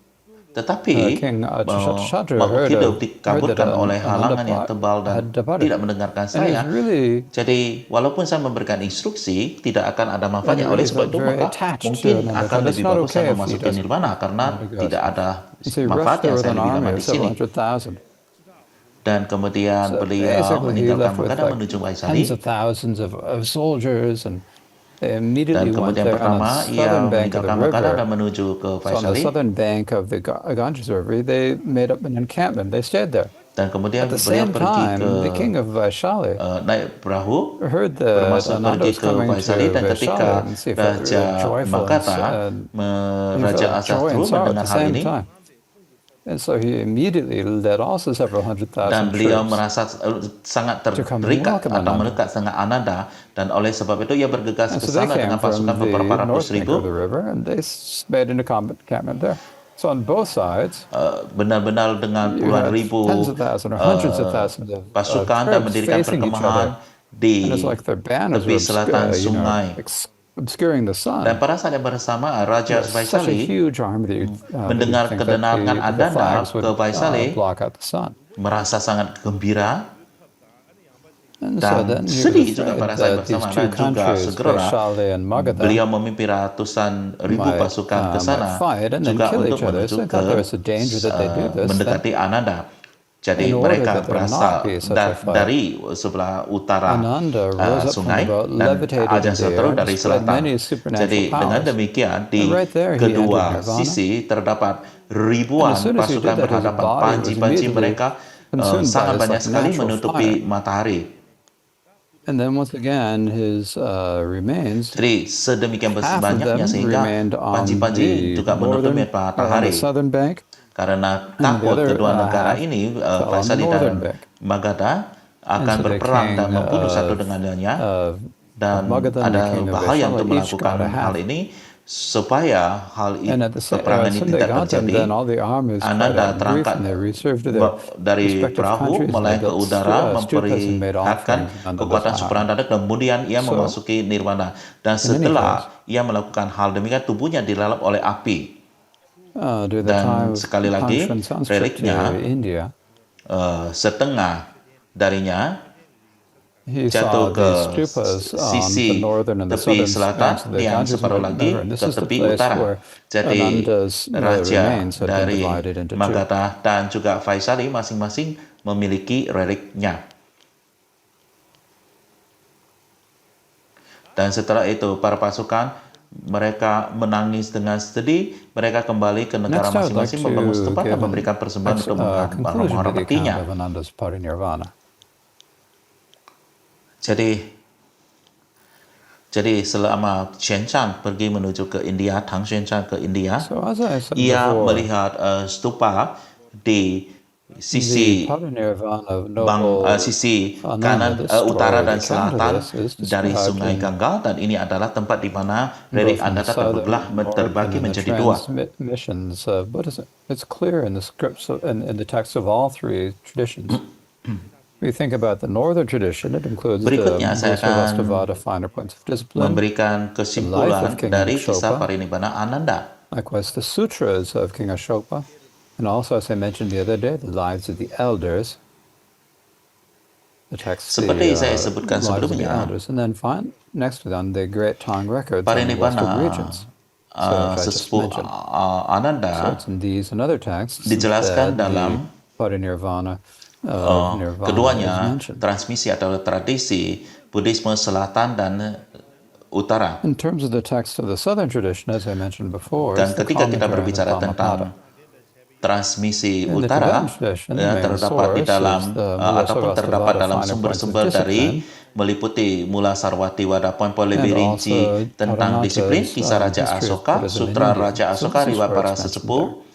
Tetapi King Ajatasattu makhluk heard hidup that dikaburkan oleh halangan yang tebal dan had departed. tidak mendengarkan And he's saya. really Jadi walaupun saya memberikan instruksi, tidak akan ada manfaatnya. And Oleh he sebab felt itu very maka attached to mungkin Ananda. akan But lebih it's not bagus okay saya if he memasuki doesn't. nirvana karena Because tidak ada so he rushed manfaatnya there with saya an lebih lama army di of several sini. hundred thousand. Dan kemudian So beliau basically, he meninggalkan left with Magadha like menuju tens Vaishali. of thousands of soldiers, and they immediately Dan went kemudian there. And on pertama the ia southern bank of the meninggalkan Magadha dan river, menuju ke so on the Vaishali. southern bank of the Ganges River, they made up an encampment. They stayed there. Dan kemudian At the beliau same pergi time, ke the king of Vaishali naik perahu heard that bermaksud Ananda pergi was ke coming Vaishali, to dan ketika Vaishali, and he felt Raja really joyful Magadha, and he Raja felt joy Asatru and sorrow at mendengar the hal same ini, time. And so he immediately led also several hundred dan thousand beliau troops merasa sangat to come and terikat welcome atau Ananda. melekat dengan Ananda, dan oleh sebab itu ia bergegas And ke so they sana came dengan from pasukan the beberapa ratus north bank of the ribu. river, and they made an encampment there. So on both sides, Benar-benar dengan you puluhan had ribu tens of thousands or hundreds of thousands of pasukan dan troops mendirikan facing each perkemahan other. di And it's like their banners tepi were selatan sungai. obscuring the sun. Dan pada saat yang bersamaan Raja Such a Vaishali huge army that you mendengar think that kedatangan the Ananda flags ke would Vaishali, block out the sun. merasa sangat gembira And so dan then he sedih was juga afraid pada saat that these bersamaan, two dan juga countries, segera Vaishali and Magadha, beliau memimpin ratusan ribu pasukan ke might sana fight and then juga kill untuk each other. menuju So I ke thought there was a danger that they do this. mendekati Ananda. Jadi In order mereka that there berasal not be such a fight, dari sebelah utara Ananda rose up from sungai, the boat, dan levitated in the Ajatasattu air, dari displayed selatan. many supernatural Jadi dengan powers. demikian di And right there he kedua entered nirvana. sisi terdapat And ribuan as soon as he pasukan did that, his berhadapan. body was Panji-panji immediately mereka consumed by sangat this banyak like sekali natural menutupi fire. matahari. And then once again, his remains, Jadi sedemikian half of banyaknya them sehingga remained on panji-panji the juga menutupi on the matahari. southern bank, Karena and the takut other kedua negara half ini, fell on the Vaishali northern dan bank. Magadha, And akan so the berperang king dan membunuh satu of dengan lainnya. of Dan Magadha and the ada king of bahaya Vaishali untuk each melakukan got a hal half. ini supaya And at the peperangan ini soon they tidak got them, terjadi. then all the armies cried Ananda out in grief, terangkat and they reserved to their dari respective perahu countries, and they melayang ke built udara, stupas and made memperlihatkan offerings on kekuatan Ananda's super behalf. Ananda, kemudian ia So, memasuki nirvana. Dan in any setelah case, ia melakukan hal demikian, tubuhnya dilalap oleh api. during the Dan time of sekali lagi, Pangshan Sanskrit to reliknya India, setengah darinya he jatuh saw ke these stupas on the sisi northern and the tepi southern selatan, banks of the yang Ganges separuh lagi River. And this ke is the tepi place utara. where Jadi Ananda's raja remains had been dari divided into two. Magadha dan juga Vaishali masing-masing memiliki reliknya. Dan setelah itu para pasukan mereka menangis dengan sedih. Mereka kembali ke negara Next, I would like masing-masing, membangun to stupa dan give memberikan persembahan untuk conclusion to the account menghormatinya. of Ananda's parinirvana. Jadi selama Xuanzang pergi menuju ke India, Tang Xuanzang ke India, So as I said ia before, melihat stupa di sisi the parinirvana of noble sisi Ananda, kanan, this story, utara dan the account of selatan this is dari described Sungai in Gangga, dan ini adalah tempat di mana both relik in Ananda southern terbelah North terbagi and in the menjadi dua. transmissions of Buddhism. It's clear in the scripts and in the text of all three traditions. We think about the northern tradition, it includes the Berikutnya saya akan Vasudevatavada finer points of discipline. memberikan kesimpulan King dari Ashoka. kisah parinibbana Ananda. Likewise, the sutras of King Ashoka, and also, as I mentioned the other day, the lives of the elders. The text, Seperti saya the sebutkan lives of the sebelumnya, elders, and then next to them, the great Tang records and the Parinibbana Western regions. which I just sesepuh mentioned. So Ananda it's in these and other texts dijelaskan that the dalam parinirvana of nirvana is keduanya mentioned. transmisi atau tradisi Buddhisme selatan dan utara. In terms of the text of the southern tradition, as I mentioned before, Dan it's the ketika kita commentary on the berbicara Dhammapada. tentang transmisi In the utara, Tibetan tradition, the main terdapat di source dalam is the Mula ataupun terdapat Sarvastivada dalam finer points of sumber-sumber dari discipline, meliputi Mula Sarwati Wada poin-poin lebih and rinci also tentang disiplin, Taranata's kisah Raja history of Asoka, Buddhism in Sutra India. Raja So Asoka, this is riwayat where para it's mentioned sesepuh, there.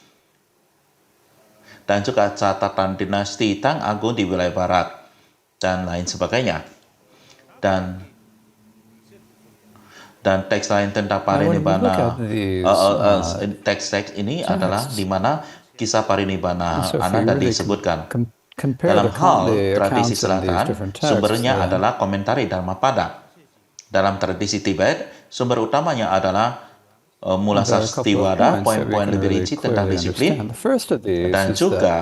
dan juga catatan dinasti Tang Agung di wilayah barat dan lain sebagainya. Dan teks lain tentang Now, when we look parinibbana, at these teks-teks ini adalah di mana kisah parinibbana so if we Ananda really disebutkan. compare Dalam hal the tradisi accounts in these selatan, different texts, sumbernya then adalah komentari Dhammapada. Dalam tradisi Tibet, sumber utamanya adalah Mula there are a couple of Sastiwada, points that we poin-poin can lebih really rinci tentang clearly disiplin, understand. The first of these dan is that juga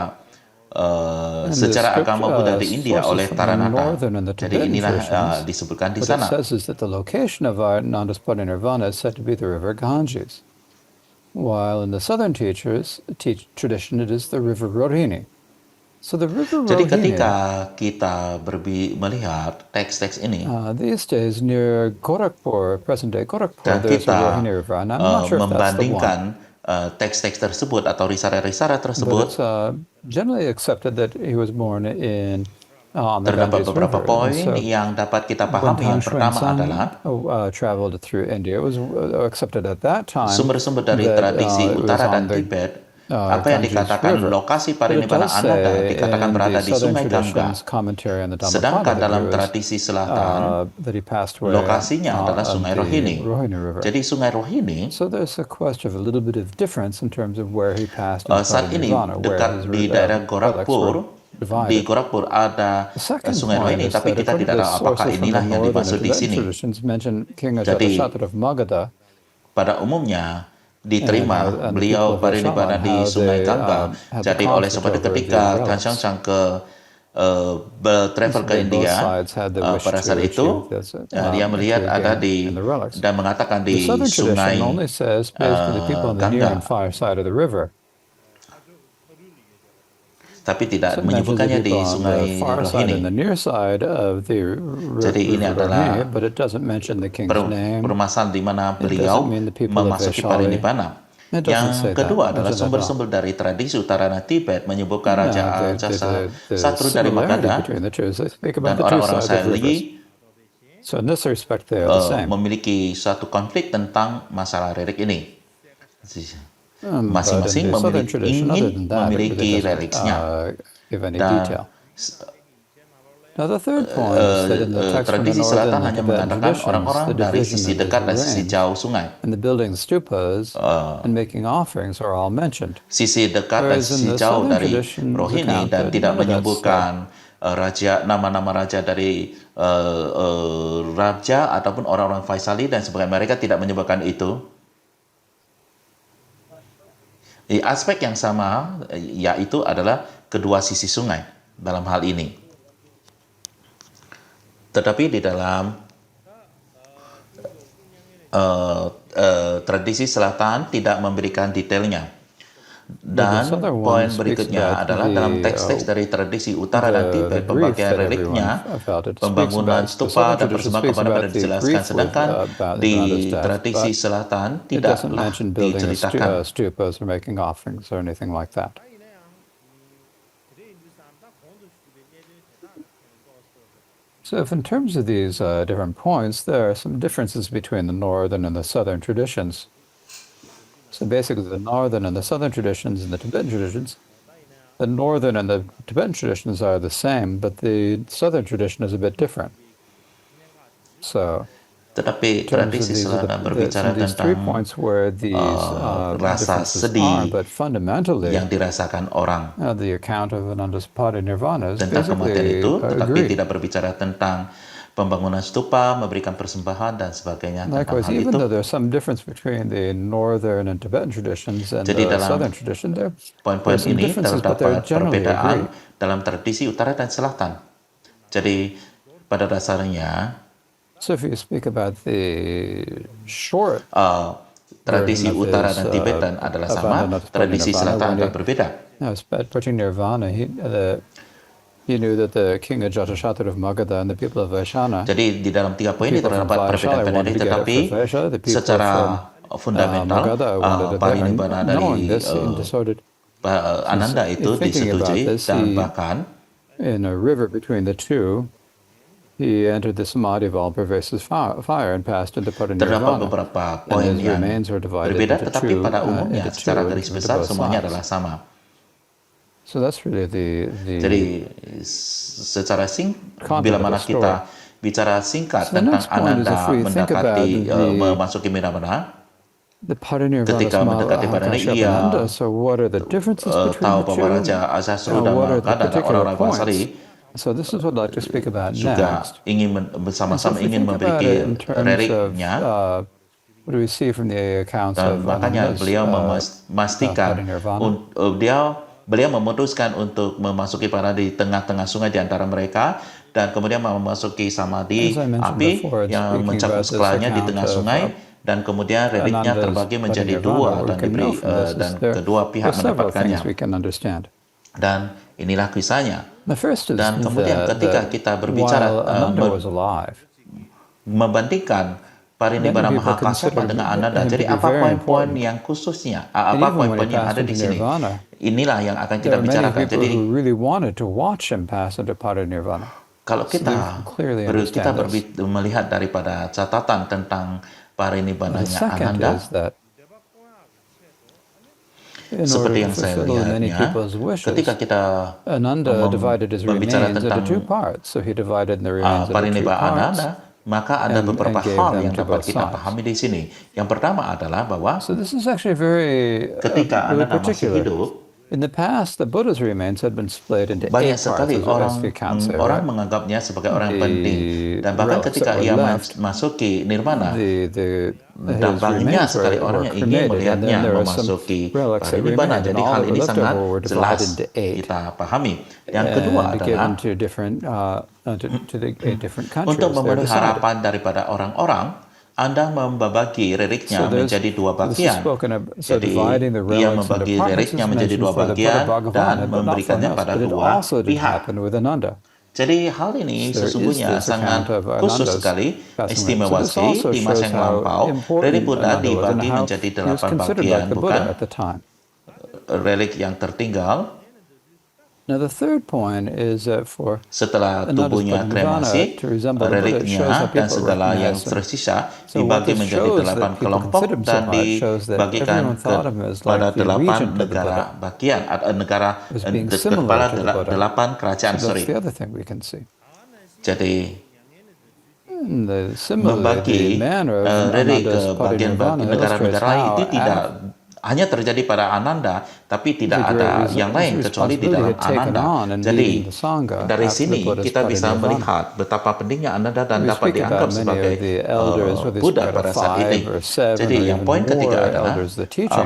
in the sejarah agama Buddha di script India oleh sources from the Taranata. northern and the Jadi Tibetan inilah traditions, disebutkan di what it sana. says is that the location of our Ananda's parinirvana is said to be the river Ganges, while in the southern tradition it is the river Rohini. So the river Jadi Rohini, ketika kita melihat teks-teks ini, these days near Gorakhpur, present-day Gorakhpur, dan there's a kita Rohini river, and I'm not sure if that's the one. membandingkan teks-teks tersebut atau risala-risala But tersebut, it's generally accepted that he was born in on the terdapat Ganges beberapa River. poin And so yang dapat kita when pahami. Yang Tan pertama Xuan adalah traveled through India, it was accepted at that time sumber-sumber dari that tradisi it was utara dan on the Tibet, apa yang Ganges dikatakan River. lokasi But it parinibbana does Ananda say dikatakan in berada the di southern Sungai Gangga. tradition's commentary on the Sedangkan Dhammapada that dalam he was tradisi selatan, that he passed away lokasinya adalah on Sungai the Rohini. Rohini River. Jadi Sungai Rohini So there's a question of a little bit of difference in terms of where he passed in saat ini parinirvana, where dekat his di daerah relics Gorakhpur. were Di divided. Gorakhpur ada The second Sungai point Rohini, is tapi that kita according tidak to tahu apakah sources from the inilah yang northern and dimaksud di Tibetan sini. traditions mention King Jadi, Ajatashatru of Magadha pada umumnya diterima and the beliau people of Vaishnava parinibbana and di how Sungai they Gangga. had the Jadi oleh conflict sebab itu over the ketika Tan relics. Xiang ke travel So ke they both India, sides had the wish pada to saat itu achieve this, dia melihat to ada gain in the relics. dan mengatakan The di southern Sungai tradition only says basically the people on the near and Gangga, far side of the river. tapi tidak So it mentions the menyebutkannya di people on Sungai the far side and Rohini. the near side of the Jadi ini river adalah Rohini, but it doesn't mention the king's name. permasalahan di mana It beliau doesn't mean the people of memasuki Vaishali. parinibbana. It doesn't Yang say kedua that. adalah Mention that at all. sumber-sumber dari tradisi utara Tibet menyebutkan Raja No, the Satru dari similarity Magadha between the two is they speak dan about the two orang-orang sides of rivers. Saili So in this respect, they are the same. memiliki suatu konflik tentang masalah relik ini. But in Masing-masing the southern tradition, other ingin than that, it memiliki really doesn't reliksnya. give any Dan detail. Now the third point is that in the text from the tradisi northern selatan and hanya Tibetan mengatakan traditions, orang-orang the dari division sisi of the dekat dan sisi range jauh sungai. and the building stupas and making offerings are all mentioned. Sisi dekat dan Whereas in sisi the jauh southern dari traditions Rohini account dan that tidak none of that's menyebutkan nama-nama raja dari raja ataupun orang-orang Faisali dan sebagainya. Mereka tidak menyebutkan itu. Aspek yang sama yaitu adalah kedua sisi sungai dalam hal ini. Tetapi di dalam tradisi selatan tidak memberikan detailnya. Dan poin berikutnya adalah dalam teks-teks dari tradisi utara dan Tibet, pembagian reliknya, pembangunan stupa dan persembahan kepada pada dijelaskan. Sedangkan di tradisi selatan It doesn't tidaklah mention building diceritakan. stupas or making offerings or anything like that. So if in terms of these different points, there are some differences between the northern and the southern traditions. So basically the northern and the southern traditions and the Tibetan traditions, the northern and the Tibetan traditions are the same, but the southern tradition is a bit different. So Tetapi in terms of tradisi these, selatan berbicara these 3 tentang points where these rasa differences sedih are, but fundamentally yang dirasakan orang the account of Ananda's Parinirvana is tentang kematian basically itu, tetapi agreed. tidak berbicara tentang pembangunan stupa, memberikan persembahan dan sebagainya tentang Likewise, hal even itu. though there's some difference between the northern and Tibetan traditions and Jadi the dalam southern tradition, there Poin-poin are some ini differences, but they're terdapat generally perbedaan agreed. dalam tradisi utara dan selatan. Jadi pada dasarnya So if you speak about the short Tradisi version of utara his dan Tibetan adalah sama, Abandon of tradisi selatan Nirvana, akan berbeda. approaching Nirvana, he knew that the king of Jatashatara of Magadha and the people of Vaishana, Jadi di dalam 3 poin ini people from terdapat Vaishala perbedaan wanted pendek, to get it tetapi for Vaishala, the people secara from fundamental Magadha wanted it there. parinibbana And dari knowing this, in disordered, Ananda itu thinking about disetujui this, dan he, bahkan in a river between the two, he entered the samadhi of all-pervasive fire and passed into terdapat parinirvana. beberapa And poin his yang remains are divided berbeda, into tetapi pada umumnya into secara two, garis into besar both semuanya sides. adalah sama. So that's really Jadi secara content bila of mana the kita story. bicara singkat So the tentang next point is Ananda if we think about mendekati the memasuki nirvana, the parinirvana ketika mendekati padanya ia Kasyapananda, so what are the differences between tahu the bahwa two? Raja Asasrudama What are the dan particular orang-orang Vasari points? So this is what I'd like to speak about juga next. ingin And so bersama-sama if we ingin think about memiliki it in terms of reriknya, what do we see from the accounts dan of makanya Ananda's beliau memastikan parinirvana? beliau memutuskan untuk memasuki para di tengah-tengah sungai di antara mereka dan kemudian memasuki samadhi As I mentioned api before, yang speaking mencakup about this sekelanya di account tengah of sungai, dan kemudian reliknya Ananda's terbagi menjadi parinirvana, dua what dan we can know diberi from this dan is there kedua pihak are several mendapatkannya. things we can understand. Dan inilah kisahnya. The first is Dan kemudian ketika kita berbicara while Ananda was alive, membandingkan Parinibbana Many people Mahakasyapa considered dengan him Ananda. to Jadi be apa very poin-poin important. yang khususnya, And apa even when poin-poin he yang passed ada di into sini? Nirvana, Inilah yang akan kita there are many bicarakan. people Jadi who really wanted to watch him pass into parinirvana. kalau So kita we can clearly understand this. melihat daripada catatan tentang The Parinibbananya second Ananda, is that in seperti order yang to saya fulfill many lihatnya, people's wishes, ketika kita Ananda divided his berbicara remains into tentang two parts. So he divided the remains into two Parinibbana parts. Ananda, maka ada and beberapa gave hal them yang to dapat both kita sides. pahami di sini. Yang pertama adalah bahwa So this is actually very ketika really Ananda masih particular. hidup, In the past, the Buddha's remains had been split into banyak 8 parts, sekali as we can say, orang right? menganggapnya sebagai orang The penting, dan bahkan relics ketika that were ia left, masuki nirvana, his dan banyak remains sekali were orang yang ingin cremated, and melihatnya then there were some memasuki relics that Parinibbana. remained, and Jadi all hal that ini were sangat leftover were jelas divided into 8 kita pahami. Yang kedua and adalah given to different to the 8 different countries. untuk They memenuhi decided. harapan daripada orang-orang, Anda membagi reriknya menjadi dua bagian. Jadi ia membagi reriknya menjadi dua bagian dan memberikannya pada dua pihak. Jadi hal ini sesungguhnya sangat khusus sekali, istimewa sekali di masa yang lampau. Relik Buddha dibagi menjadi 8 bagian, bukan relik yang tertinggal. Now the third point is that for Setelah tubuhnya kremasi, reliknya dan segala yang tersisa dibagi menjadi 8 kelompok dan dibagikan kepada 8 negara bagian, kepada 8 kerajaan. Jadi membagi relik ke bagian-bagian negara-negara itu tidak hanya terjadi pada Ananda, tapi tidak ada yang lain kecuali di dalam Ananda. Jadi dari sini kita bisa melihat betapa pentingnya Ananda dan dapat dianggap sebagai Buddha pada saat ini. Jadi yang poin ketiga adalah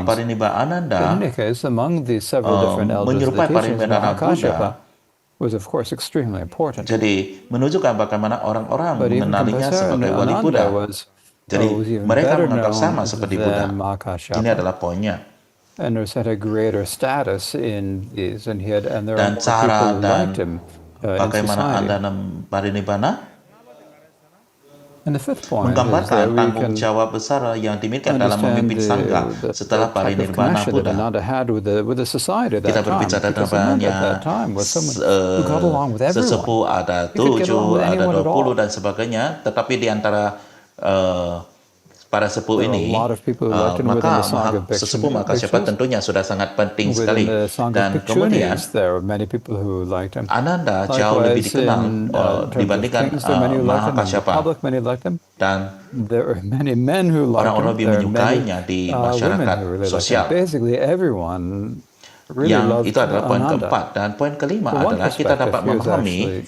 Parinibbana Ananda menyerupai Parinibbana Buddha. Was of course extremely important. Jadi menunjukkan bagaimana orang-orang mengenalinya sebagai wali Buddha. Jadi mereka menganggap sama seperti Buddha. Ini adalah poinnya. And had a greater status in these, and there dan are cara people who dan liked him bagaimana in Anda society. Parinibbana And the fifth point is menggambarkan that we tanggung can jawab besar yang dimiliki dalam memimpin sangga setelah Parinibbana Buddha. Kita berbicara tentang sesepuh ada 7, ada 20 dan sebagainya, tetapi di antara para sepuh ini, maka sesepuh Mahakasyapa tentunya sudah sangat penting sekali. Dan kemudian Ananda jauh lebih dikenal dibandingkan Mahakasyapa. Dan orang-orang lebih menyukainya di masyarakat sosial. Yang itu adalah poin keempat. Dan poin kelima adalah kita dapat memahami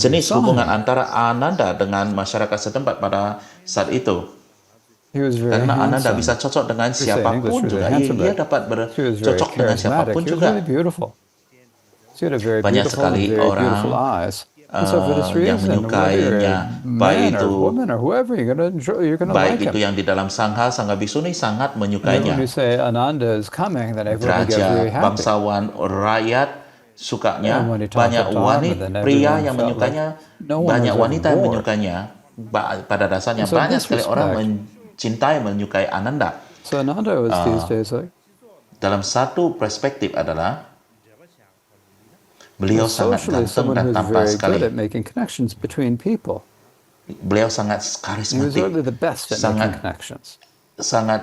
jenis hubungan antara Ananda dengan masyarakat setempat pada saat itu. Karena Ananda bisa cocok dengan siapapun juga. Ia dapat bercocok dengan siapapun juga. Banyak sekali orang And so for this yang reason, whether you're menyukainya, a baik man or itu woman or whoever, you're gonna baik like itu him. yang di dalam sangha bhisuni sangat And then when you menyukainya. say Ananda is coming, then everyone will get very Raja, happy. bangsawan, rakyat And sukanya, when he talked banyak of Dharma, wanita, then pria everyone yang felt like menyukainya, no one banyak was ever wanita yang bored. menyukainya. Pada dasarnya And so in banyak this sekali orang respect, menyukai Ananda. so Ananda was these days like Dalam satu perspektif adalah beliau was sangat socially ganteng someone dan who was tampan very sekali. good at making connections between people. Beliau sangat He was karismatik, really the best at sangat making connections. sangat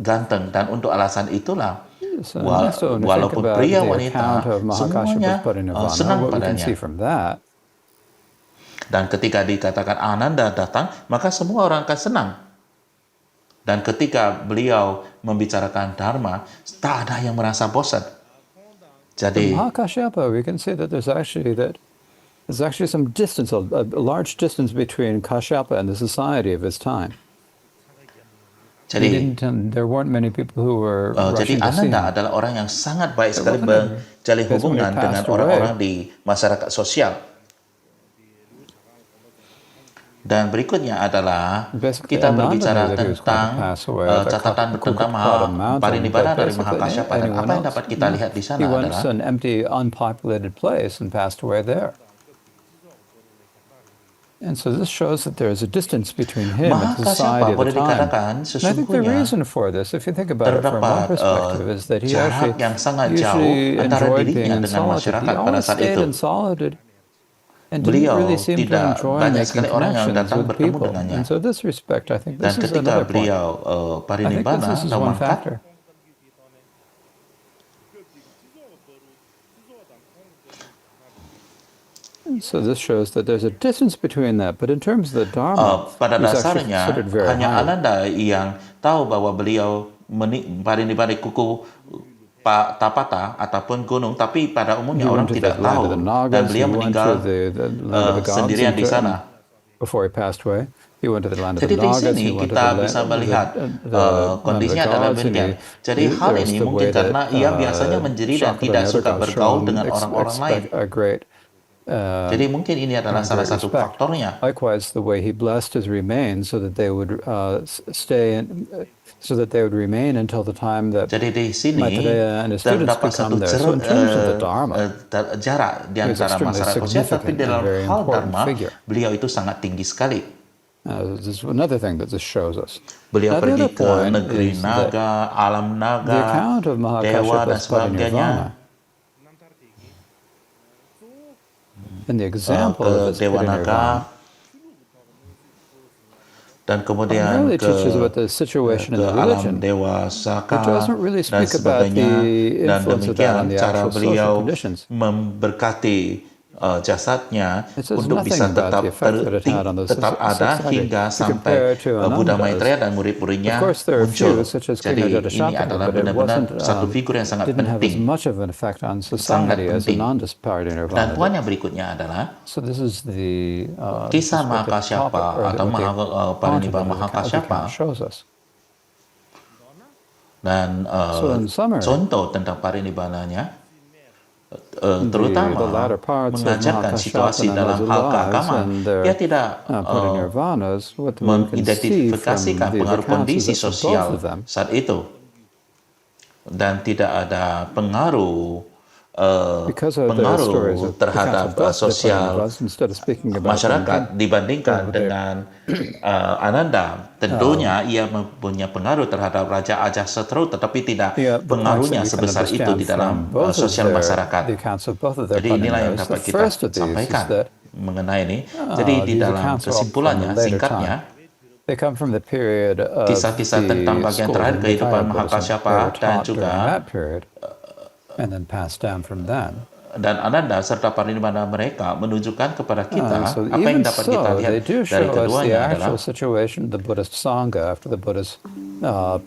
ganteng, dan untuk alasan itulah So next, when we think walaupun about pria the wanita account of Mahakashyapa's semuanya parinirvana, senang what we can see padanya. from that Dan ketika dikatakan Ananda datang, maka semua orang akan senang. Dan ketika beliau membicarakan Dharma, tak ada yang merasa bosan. from Jadi Mahakashyapa, we can see that there's actually some distance, a large distance between Kashyapa and the society of his time. jadi There weren't many people who were jadi rushing to see Ananda him. adalah orang yang sangat baik There sekali wasn't any, menjalin because when he hubungan dengan passed orang-orang away, di masyarakat sosial. Dan berikutnya adalah basically kita Ananda berbicara knew that he was going to tentang pass away at catatan tentang Kukuppada mountain, parinibbana but dari basically Mahakasyapa, dan anyone apa yang else. dapat kita lihat di He sana went adalah to an empty, unpopulated place and passed away there. And so this shows that there is a distance between him and Mahakasyapa society at boleh the time. dikatakan And I think the sesungguhnya reason for this, if you think about it from one terdapat perspective, is that he actually jarak yang sangat jauh usually antara enjoyed being dirinya in dengan solitude. He masyarakat pada always saat stayed itu. in solitude and didn't Beliau really seem to tidak enjoy banyak making sekali orang yang connections datang with bertemu people. dengannya. And so this respect, I think Dan this is ketika another point. beliau I think parinibbana this is atau one mangkat, factor. So this shows that there's a distance between that, but in terms of the Dharma, pada he was actually dasarnya considered very hanya high. Ananda yang tahu bahwa beliau parinibbana di kuku Tapata ataupun gunung, tapi pada He umumnya orang went to the tidak land tahu, of the dan Nagas, he beliau went to meninggal the land of the gods sendirian di sana. before he passed away. He went to the land of Jadi the di Nagas, sini he went to kita the bisa land melihat of kondisinya the adalah gods, and demikian. Jadi hal there's ini the mungkin way karena that ia biasanya menjadi dan Shakra tidak and suka other gods bergaul shown dengan orang-orang lain. a great Jadi mungkin ini adalah salah great satu respect. faktornya. Likewise, the way he blessed his remains so that they would remain until the time that Jadi di sini Maitreya and his students terdapat satu become there. So in terms of the Dharma, jarak di he was antara extremely masyarakat sosial, tapi significant and dalam very hal important Dharma, figure. beliau itu sangat tinggi sekali. This is another thing that this shows us. Beliau Now, the pergi other ke point negeri is that naga, alam the naga, account of dewa dan Mahakashyapa's sebagainya, parinirvana and the example ke of his dewa naga, parinirvana dan kemudian primarily ke teaches about the situation in the alam religion. dewa It saka doesn't really dan speak about sebagainya, the dan influence of that on demikian the cara actual social beliau conditions. memberkati jasadnya It says untuk nothing bisa about tetap the effect that it had on the tetap ada society. hingga To sampai compare to Buddha Ananda's, Maitreya dan of murid-muridnya course, there are muncul. few, such as Jadi King ini Ajatashaka, adalah but it benar-benar wasn't, satu figur yang sangat didn't have as penting. much of an effect on society as penting. Ananda's Dan parinirvana did. poin yang berikutnya adalah So this is the kisah what the Mahakasyapa topic, or atau what the parinibbana content of the Mahakasyapa, account shows us. dan So in summary, contoh tentang parinibbananya the terutama latter parts of mengajarkan situasi Mahakashyapa and dalam Ananda's hal lives keagamaan. and their Ia tidak parinirvanas, what we can see from mengidentifikasikan the pengaruh accounts kondisi is that for both sosial of them, saat itu, dan tidak ada pengaruh because of their stories of terhadap accounts of both the sosial parinirvanas, instead of speaking about them masyarakat dibandingkan over there. dengan Ananda. Tentunya ia mempunyai pengaruh terhadap Raja Ajatasatru, tetapi tidak Yeah, the points pengaruhnya that we can sebesar itu understand di dalam from both of sosial masyarakat. the accounts of both of their Jadi inilah yang pariniras. dapat The kita first of these is sampaikan that mengenai ini. Jadi di these dalam accounts are all from kesimpulannya, a later singkatnya, they come from the period of kisah-kisah tentang the bagian schools terakhir of kehidupan Nikaya Buddhism. Mahakasyapa They were dan taught juga during that period and then passed down from then. dan Ananda serta parinibbana mereka menunjukkan kepada kita So apa yang even dapat kita so, lihat they do dari show us the keduanya adalah actual situation of the Buddhist Sangha after the Buddhist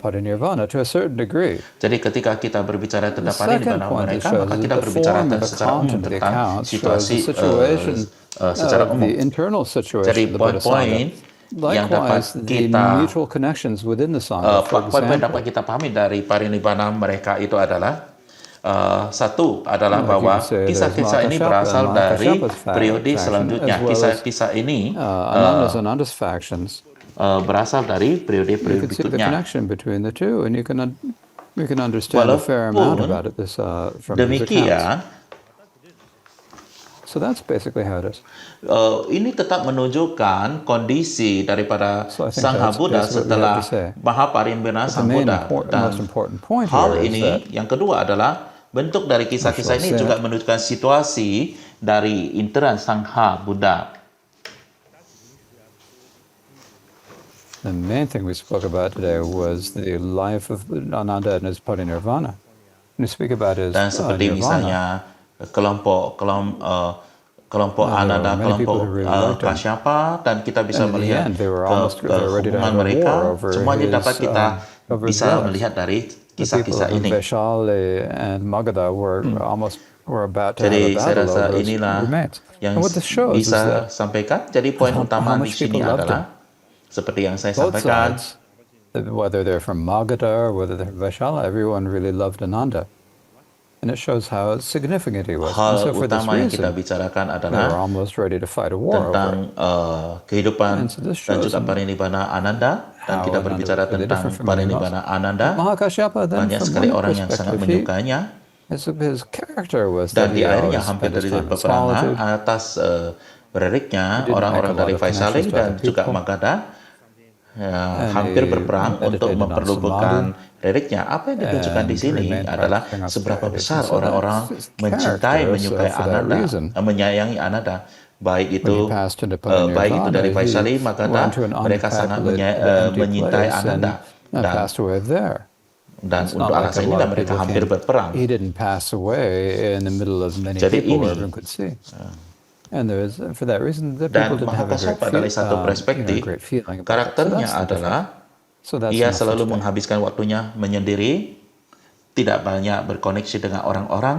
parinirvana to a certain degree. jadi ketika kita berbicara The tentang second parinibbana point it mereka, shows maka is kita the berbicara form and the secara umum content of the tentang accounts shows situasi the situation secara of umum. the internal Jadi situation of the Buddhist poin-poin Sangha. yang dapat Likewise, the kita mutual connections within the Sangha. For poin-poin dapat example, kita pahami dari parinibbana mereka itu adalah Satu adalah Like you bahwa could say there's kisah-kisah ini Mahakashapa berasal and dari Mahakashapa's periode faction, selanjutnya. as well as Kisah-kisah ini Ananda's factions. berasal dari You periode-periode could see the berikutnya. connection between the two, and you can understand a fair amount Walaupun about it from these accounts. demikian, So that's basically how it is. ini tetap menunjukkan kondisi daripada So I think Sangha that's Buddha basically what we setelah have to say. Mahaparinibbana But the Sang main Buddha. most important point Hal here is ini that yang kedua adalah bentuk dari kisah-kisah ini juga menunjukkan situasi dari interan Sangha Buddha. the main thing we spoke about today was the life of Ananda and his parinirvana. When we speak about his Dan seperti nirvana, misalnya kelompok Ananda, many people kelompok who really liked him. Kasyapa, dan kita bisa And in the melihat end, they were ready to hubungan have a mereka. war over Semuanya his, dapat kita over his bisa relics. melihat dari The people kisah-kisah of ini. Vaishali and Magadha were about to have Jadi a saya battle rasa over his inilah remains. yang And what this shows is bisa that sampaikan. Jadi poin how utama di much sini people loved adalah seperti yang saya both sampaikan. sides, whether they're from Magadha or whether they're Vaishala, everyone really loved Ananda. And it shows how significant he was. And Hal so for this utama yang kita reason, bicarakan they were adalah almost ready to fight a war over tentang it. kehidupan And so this dan shows juga parinibbana Ananda, dan how kita Ananda berbicara was really tentang different from anyone else. parinibbana Ananda. Mahakashyapa then, Banyak from sekali one orang yang sangat perspective, menyukainya, his character was dan that di he akhirnya always hampir spent his dari time in peperangan solitude. atas bereriknya He didn't orang-orang make a lot dari of Vaisali connections to dan other juga people. Magadha hampir he berperang untuk meditated on memperlukan samadhi. reriknya. Apa yang ditunjukkan di And sini remained adalah practicing seberapa austerities. besar And so orang-orang that's his mencintai, character. menyukai So for that Ananda, reason, menyayangi Ananda. Baik when itu he passed into baik itu dari parinirvana, Vaisali, he Magadha, went to an mereka sangat unpopulated, empty menyintai place Ananda. and Dan passed away there. dan It's untuk not like alasan a inilah lot of mereka people hampir came. berperang. He didn't pass away in the middle of many Jadi people where ini, everyone could see. And there was, for that reason, the dan people didn't have a great, Mahakasapa dari satu perspektif, great feeling about it. karakternya So that's the adalah difference. So that's ia enough for selalu today. menghabiskan waktunya menyendiri, tidak banyak berkoneksi dengan orang-orang,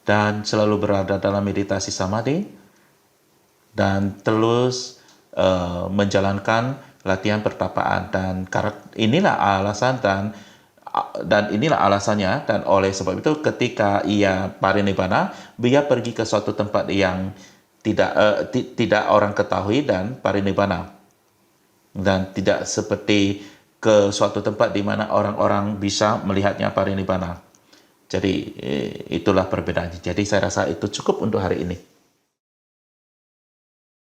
dan selalu berada dalam meditasi samadhi, dan terus menjalankan latihan pertapaan. Dan inilah alasan dan inilah alasannya, dan oleh sebab itu ketika ia parinibbana, ia pergi ke suatu tempat yang tidak orang ketahui dan parinibbana, dan tidak seperti ke suatu tempat di mana orang-orang bisa melihatnya parinibbana. Jadi itulah perbedaannya. Jadi saya rasa itu cukup untuk hari ini.